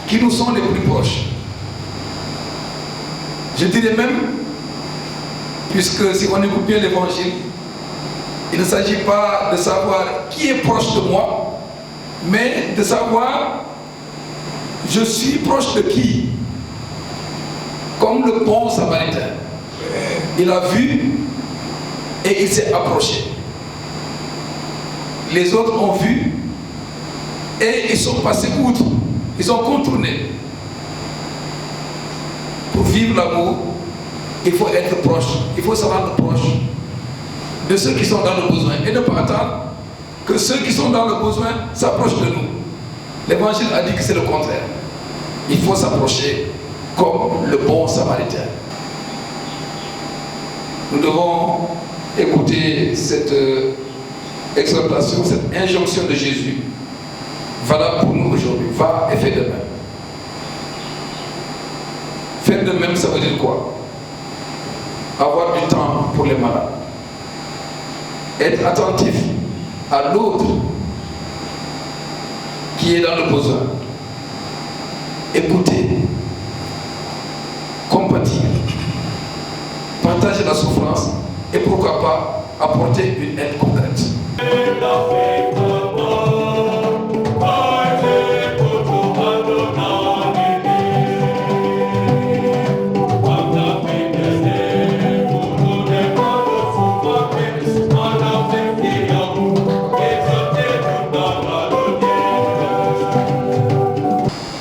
qui nous sont les plus proches? Je dirais même, puisque si on écoute bien l'évangile, il ne s'agit pas de savoir qui est proche de moi, mais de savoir je suis proche de qui. Comme le bon samaritain. Il a vu et il s'est approché. Les autres ont vu et ils sont passés outre, ils ont contourné. Pour vivre l'amour, il faut être proche, il faut se rendre proche de ceux qui sont dans le besoin et ne pas attendre que ceux qui sont dans le besoin s'approchent de nous. L'évangile a dit que c'est le contraire. Il faut s'approcher comme le bon samaritain. Nous devons écouter cette exhortation, cette injonction de Jésus, valable pour nous aujourd'hui. Va et fais de même. Faire de même, ça veut dire quoi? Avoir du temps pour les malades. Être attentif à l'autre qui est dans le besoin. Écouter. Compatir. Partager la souffrance et pourquoi pas apporter une aide concrète.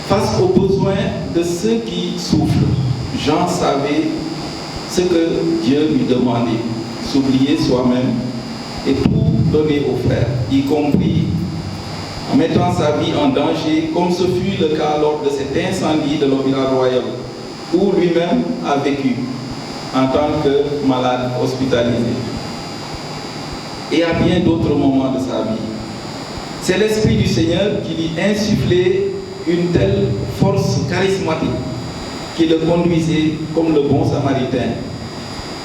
Face aux besoins de ceux qui souffrent, Jean savait ce que Dieu lui demandait, s'oublier soi-même et tout donner aux frères, y compris en mettant sa vie en danger, comme ce fut le cas lors de cet incendie de l'hôpital royal, où lui-même a vécu en tant que malade hospitalisé. Et à bien d'autres moments de sa vie. C'est l'Esprit du Seigneur qui lui insufflait une telle force charismatique qui le conduisait comme le bon samaritain.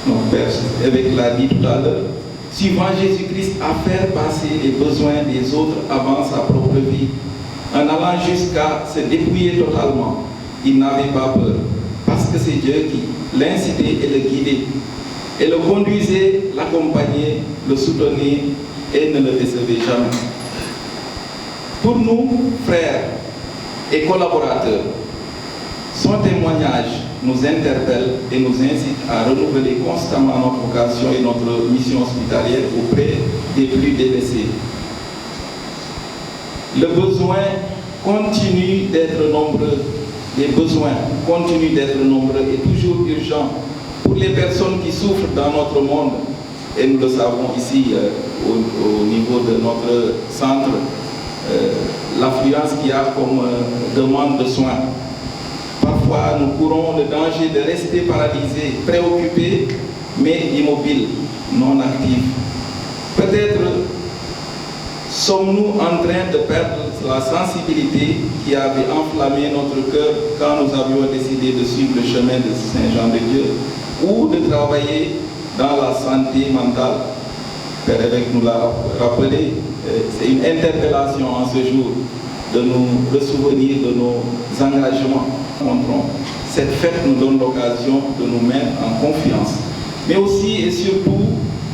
Notre Père évêque l'a dit tout à l'heure, suivant Jésus-Christ à faire passer les besoins des autres avant sa propre vie, en allant jusqu'à se dépouiller totalement. Il n'avait pas peur, parce que c'est Dieu qui l'incitait et le guidait, et le conduisait, l'accompagnait, le soutenait et ne le décevait jamais. Pour nous, frères et collaborateurs, son témoignage nous interpelle et nous incite à renouveler constamment notre vocation et notre mission hospitalière auprès des plus délaissés. Le besoin continue d'être nombreux, les besoins continuent d'être nombreux et toujours urgents pour les personnes qui souffrent dans notre monde. Et nous le savons ici au niveau de notre centre, l'affluence qu'il y a comme demande de soins. Parfois, nous courons le danger de rester paralysés, préoccupés, mais immobiles, non actifs. Peut-être sommes-nous en train de perdre la sensibilité qui avait enflammé notre cœur quand nous avions décidé de suivre le chemin de Saint-Jean-de-Dieu ou de travailler dans la santé mentale. Père évêque nous l'a rappelé, c'est une interpellation en ce jour de nous ressouvenir de nos engagements. Cette fête nous donne l'occasion de nous mettre en confiance, mais aussi et surtout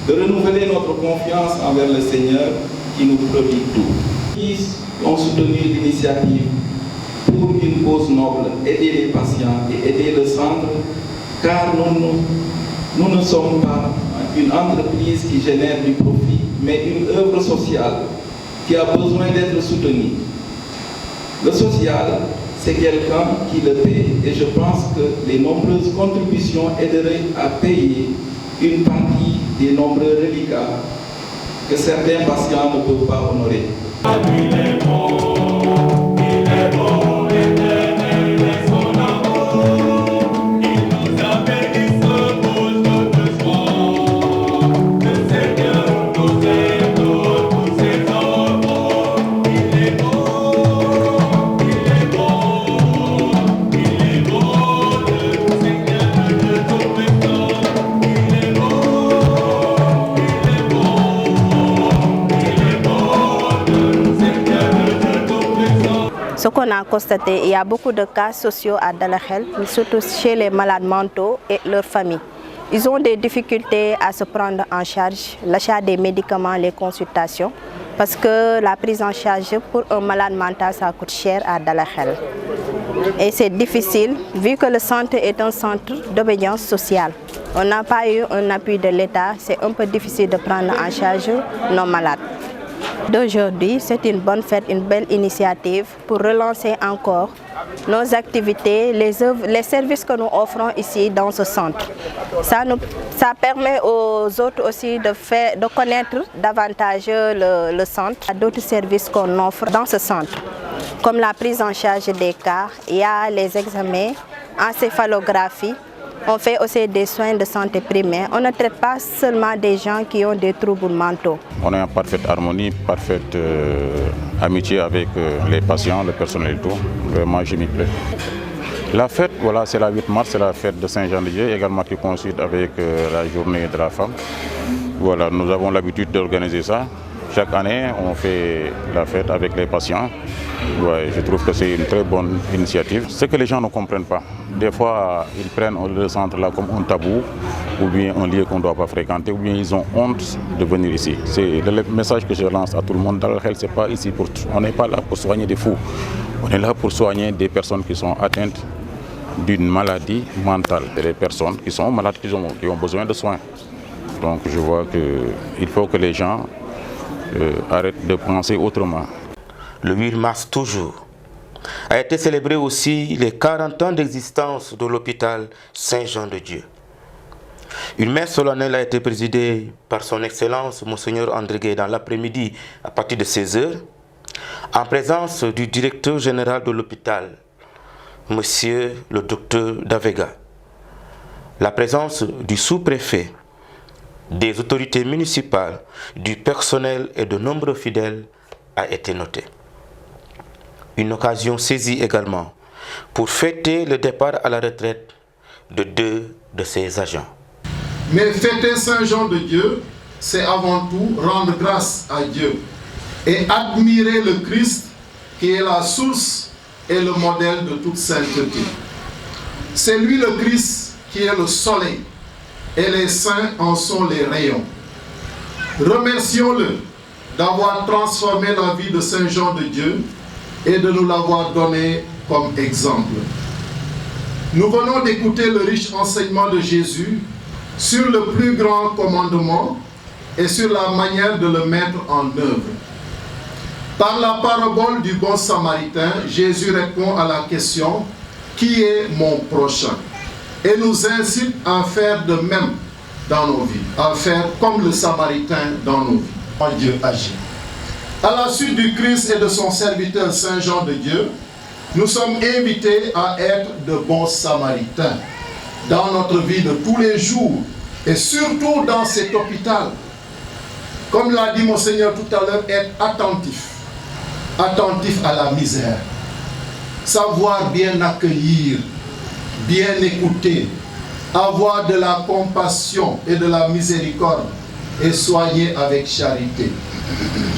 de renouveler notre confiance envers le Seigneur qui nous prodigue tout. Ils ont soutenu l'initiative pour une cause noble, aider les patients et aider le centre, car nous ne sommes pas une entreprise qui génère du profit, mais une œuvre sociale qui a besoin d'être soutenue. Le social, c'est quelqu'un qui le paie et je pense que les nombreuses contributions aideraient à payer une partie des nombreux reliquats que certains patients ne peuvent pas honorer. Ce qu'on a constaté, il y a beaucoup de cas sociaux à Dalakhel, surtout chez les malades mentaux et leurs familles. Ils ont des difficultés à se prendre en charge, l'achat des médicaments, les consultations, parce que la prise en charge pour un malade mental, ça coûte cher à Dalakhel. Et c'est difficile vu que le centre est un centre d'obédience sociale. On n'a pas eu un appui de l'État, c'est un peu difficile de prendre en charge nos malades. D'aujourd'hui, c'est une bonne fête, une belle initiative pour relancer encore nos activités, les services que nous offrons ici dans ce centre. Ça permet aux autres aussi de connaître davantage le centre. Il y a d'autres services qu'on offre dans ce centre, comme la prise en charge des cas, il y a les examens, encéphalographie. On fait aussi des soins de santé primaire. On ne traite pas seulement des gens qui ont des troubles mentaux. On est en parfaite harmonie, parfaite amitié avec les patients, le personnel et tout. Vraiment, je m'y plais. La fête, voilà, c'est la 8 mars, c'est la fête de Saint-Jean-de-Dieu, également qui coïncide avec la journée de la femme. Voilà, nous avons l'habitude d'organiser ça. Chaque année, on fait la fête avec les patients. Ouais, je trouve que c'est une très bonne initiative. Ce que les gens ne comprennent pas, des fois, ils prennent le centre là comme un tabou, ou bien un lieu qu'on ne doit pas fréquenter, ou bien ils ont honte de venir ici. C'est le message que je lance à tout le monde. Dans le Khel, c'est pas ici pour... On n'est pas là pour soigner des fous. On est là pour soigner des personnes qui sont atteintes d'une maladie mentale. Des personnes qui sont malades, qui ont besoin de soins. Donc je vois qu'il faut que les gens arrêtent de penser autrement. Le 8 mars toujours, a été célébré aussi les 40 ans d'existence de l'hôpital Saint-Jean-de-Dieu. Une messe solennelle a été présidée par son Excellence Monseigneur André Gueye dans l'après-midi à partir de 16h, en présence du directeur général de l'hôpital, Monsieur le docteur Davega, la présence du sous-préfet, des autorités municipales, du personnel et de nombreux fidèles a été notée. Une occasion saisie également pour fêter le départ à la retraite de 2 de ses agents. Mais fêter Saint-Jean-de-Dieu, c'est avant tout rendre grâce à Dieu et admirer le Christ qui est la source et le modèle de toute sainteté. C'est lui le Christ qui est le soleil et les saints en sont les rayons. Remercions-le d'avoir transformé la vie de Saint-Jean-de-Dieu et de nous l'avoir donné comme exemple. Nous venons d'écouter le riche enseignement de Jésus sur le plus grand commandement et sur la manière de le mettre en œuvre. Par la parabole du bon samaritain, Jésus répond à la question « Qui est mon prochain ?» et nous incite à faire de même dans nos vies, à faire comme le samaritain dans nos vies. Dieu agit. À la suite du Christ et de son serviteur Saint Jean de Dieu, nous sommes invités à être de bons samaritains dans notre vie de tous les jours et surtout dans cet hôpital. Comme l'a dit Monseigneur tout à l'heure, être attentif à la misère, savoir bien accueillir, bien écouter, avoir de la compassion et de la miséricorde et soigner avec charité.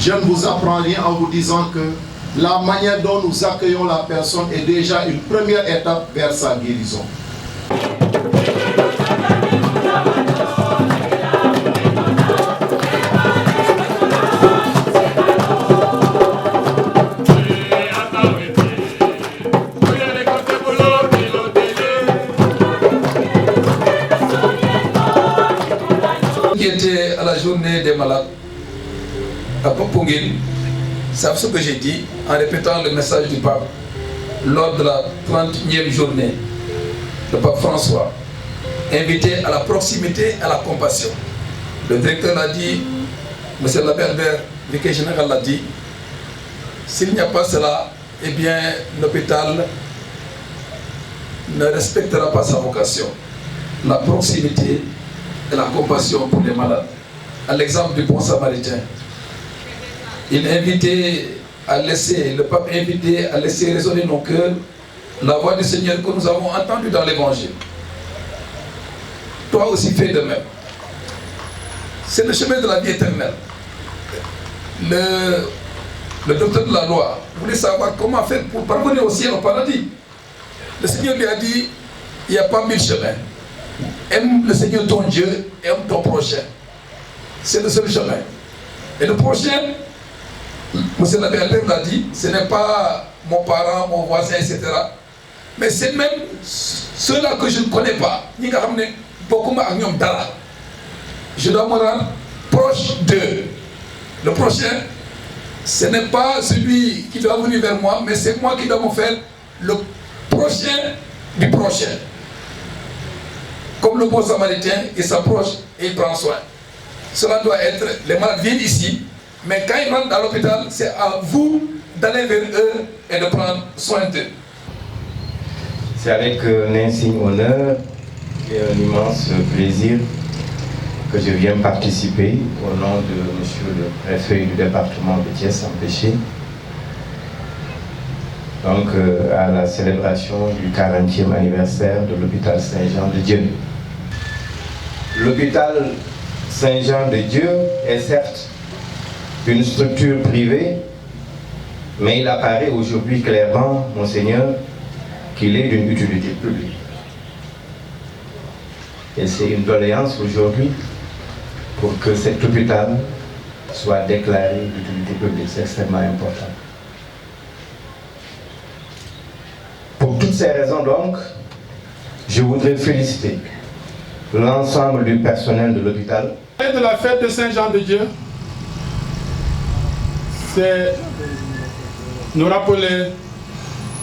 Je ne vous apprends rien en vous disant que la manière dont nous accueillons la personne est déjà une première étape vers sa guérison. Qui était à la journée des malades à Popongine, savent ce que j'ai dit en répétant le message du pape lors de la 31e journée. Le pape François, invité à la proximité, à la compassion. Le directeur l'a dit, M. l'abbé Albert, vicaire général l'a dit, s'il n'y a pas cela, eh bien l'hôpital ne respectera pas sa vocation. La proximité et la compassion pour les malades. À l'exemple du bon samaritain, il invitait à laisser, le pape invitait à laisser résonner nos cœurs la voix du Seigneur que nous avons entendue dans l'évangile. Toi aussi fais de même. C'est le chemin de la vie éternelle. Le docteur de la loi voulait savoir comment faire pour parvenir au ciel, au paradis. Le Seigneur lui a dit, il n'y a pas 1000 chemins. Aime le Seigneur ton Dieu, aime ton prochain. C'est le seul chemin. Et le prochain, M. l'abbé Albert l'a dit, ce n'est pas mon parent, mon voisin, etc. Mais c'est même ceux-là que je ne connais pas. Je dois me rendre proche d'eux. Le prochain, ce n'est pas celui qui doit venir vers moi, mais c'est moi qui dois me faire le prochain du prochain. Comme le bon samaritain, il s'approche et il prend soin. Cela doit être, les malades viennent ici, mais quand ils rentrent dans l'hôpital, c'est à vous d'aller vers eux et de prendre soin d'eux. C'est avec un insigne honneur et un immense plaisir que je viens participer au nom de monsieur le préfet du département de Thiès-en-Péché, donc à la célébration du 40e anniversaire de l'hôpital Saint-Jean-de-Dieu. L'hôpital Saint-Jean-de-Dieu est certes une structure privée, mais il apparaît aujourd'hui clairement, Monseigneur, qu'il est d'une utilité publique. Et c'est une doléance aujourd'hui pour que cet hôpital soit déclaré d'utilité publique. C'est extrêmement important. Pour toutes ces raisons donc, je voudrais féliciter l'ensemble du personnel de l'hôpital. De la fête de Saint-Jean-de-Dieu, c'est nous rappeler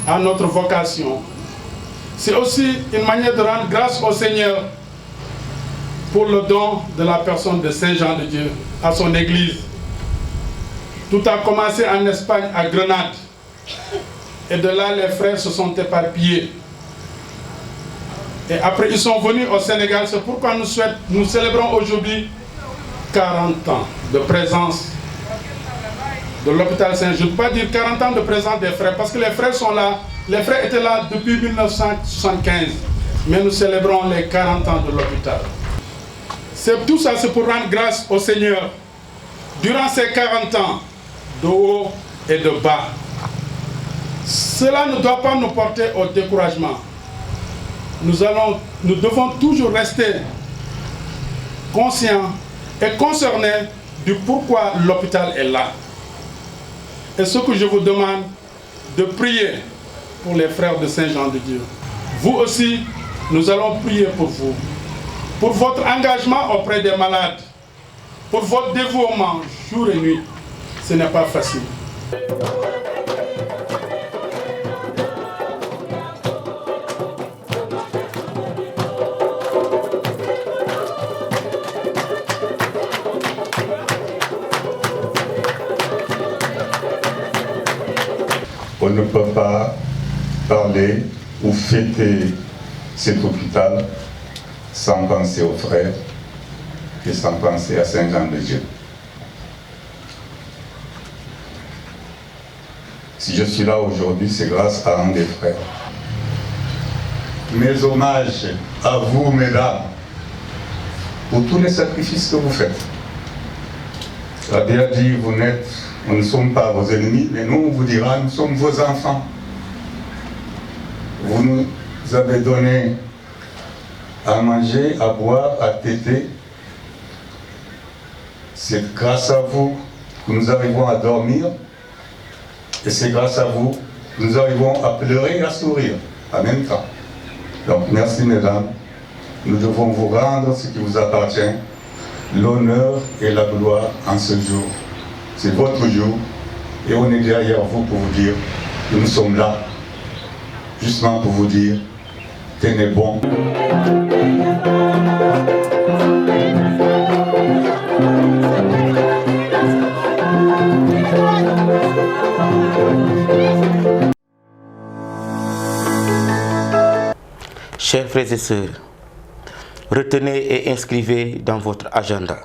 à notre vocation. C'est aussi une manière de rendre grâce au Seigneur pour le don de la personne de Saint-Jean-de-Dieu à son église. Tout a commencé en Espagne, à Grenade. Et de là, les frères se sont éparpillés. Et après, ils sont venus au Sénégal. C'est pourquoi nous célébrons aujourd'hui 40 ans de présence de l'hôpital Saint-Jean. Je ne peux pas dire 40 ans de présence des frères, parce que les frères sont là. Les frères étaient là depuis 1975. Mais nous célébrons les 40 ans de l'hôpital. Tout ça, c'est pour rendre grâce au Seigneur. Durant ces 40 ans, de haut et de bas, cela ne doit pas nous porter au découragement. Nous devons toujours rester conscients et concernés du pourquoi l'hôpital est là. Et ce que je vous demande, de prier pour les frères de Saint-Jean-de-Dieu. Vous aussi, nous allons prier pour vous. Pour votre engagement auprès des malades, pour votre dévouement jour et nuit. Ce n'est pas facile. On ne peut pas parler ou fêter cet hôpital sans penser aux frères et sans penser à Saint-Jean-de-Dieu. Si je suis là aujourd'hui, c'est grâce à un des frères. Mes hommages à vous, mesdames, pour tous les sacrifices que vous faites. La Bible a dit, nous ne sommes pas vos ennemis, mais nous, on vous dira, nous sommes vos enfants. Vous nous avez donné à manger, à boire, à téter. C'est grâce à vous que nous arrivons à dormir. Et c'est grâce à vous que nous arrivons à pleurer et à sourire en même temps. Donc merci mesdames. Nous devons vous rendre ce qui vous appartient, l'honneur et la gloire en ce jour. C'est votre jour et on est derrière vous pour vous dire que nous sommes là, justement pour vous dire, tenez bon. Chers frères et sœurs, retenez et inscrivez dans votre agenda.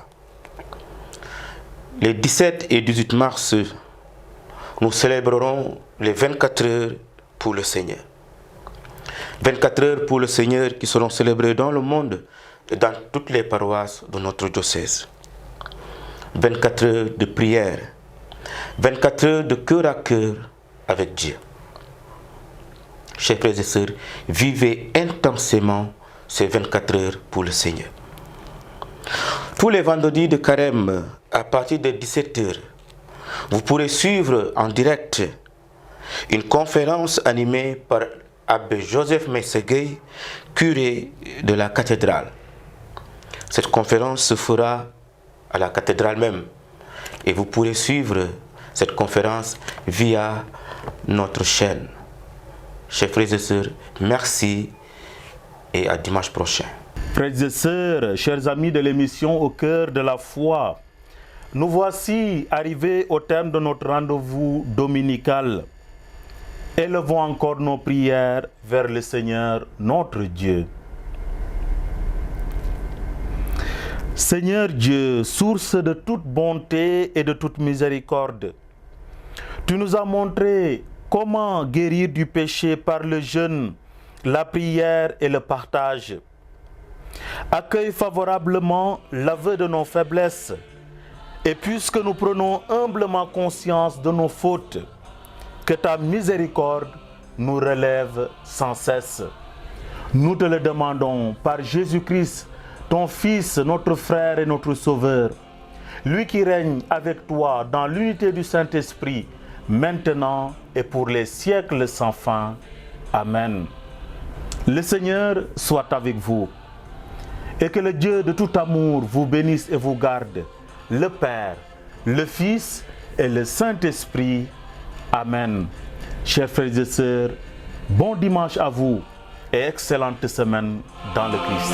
Les 17 et 18 mars, nous célébrerons les 24 heures pour le Seigneur. 24 heures pour le Seigneur qui seront célébrées dans le monde et dans toutes les paroisses de notre diocèse. 24 heures de prière, 24 heures de cœur à cœur avec Dieu. Chers frères et sœurs, vivez intensément ces 24 heures pour le Seigneur. Tous les vendredis de carême, à partir de 17 heures, vous pourrez suivre en direct une conférence animée par Abbé Joseph Messeguei, curé de la cathédrale. Cette conférence se fera à la cathédrale même et vous pourrez suivre cette conférence via notre chaîne. Chers frères et sœurs, merci et à dimanche prochain. Frères et sœurs, chers amis de l'émission Au cœur de la foi, nous voici arrivés au terme de notre rendez-vous dominical. Élevons encore nos prières vers le Seigneur, notre Dieu. Seigneur Dieu, source de toute bonté et de toute miséricorde, tu nous as montré comment guérir du péché par le jeûne, la prière et le partage. Accueille favorablement l'aveu de nos faiblesses et puisque nous prenons humblement conscience de nos fautes, que ta miséricorde nous relève sans cesse. Nous te le demandons par Jésus-Christ, ton Fils, notre frère et notre Sauveur, lui qui règne avec toi dans l'unité du Saint-Esprit, maintenant et pour les siècles sans fin. Amen. Le Seigneur soit avec vous et que le Dieu de tout amour vous bénisse et vous garde, le Père, le Fils et le Saint-Esprit. Amen. Chers frères et sœurs, bon dimanche à vous et excellente semaine dans le Christ.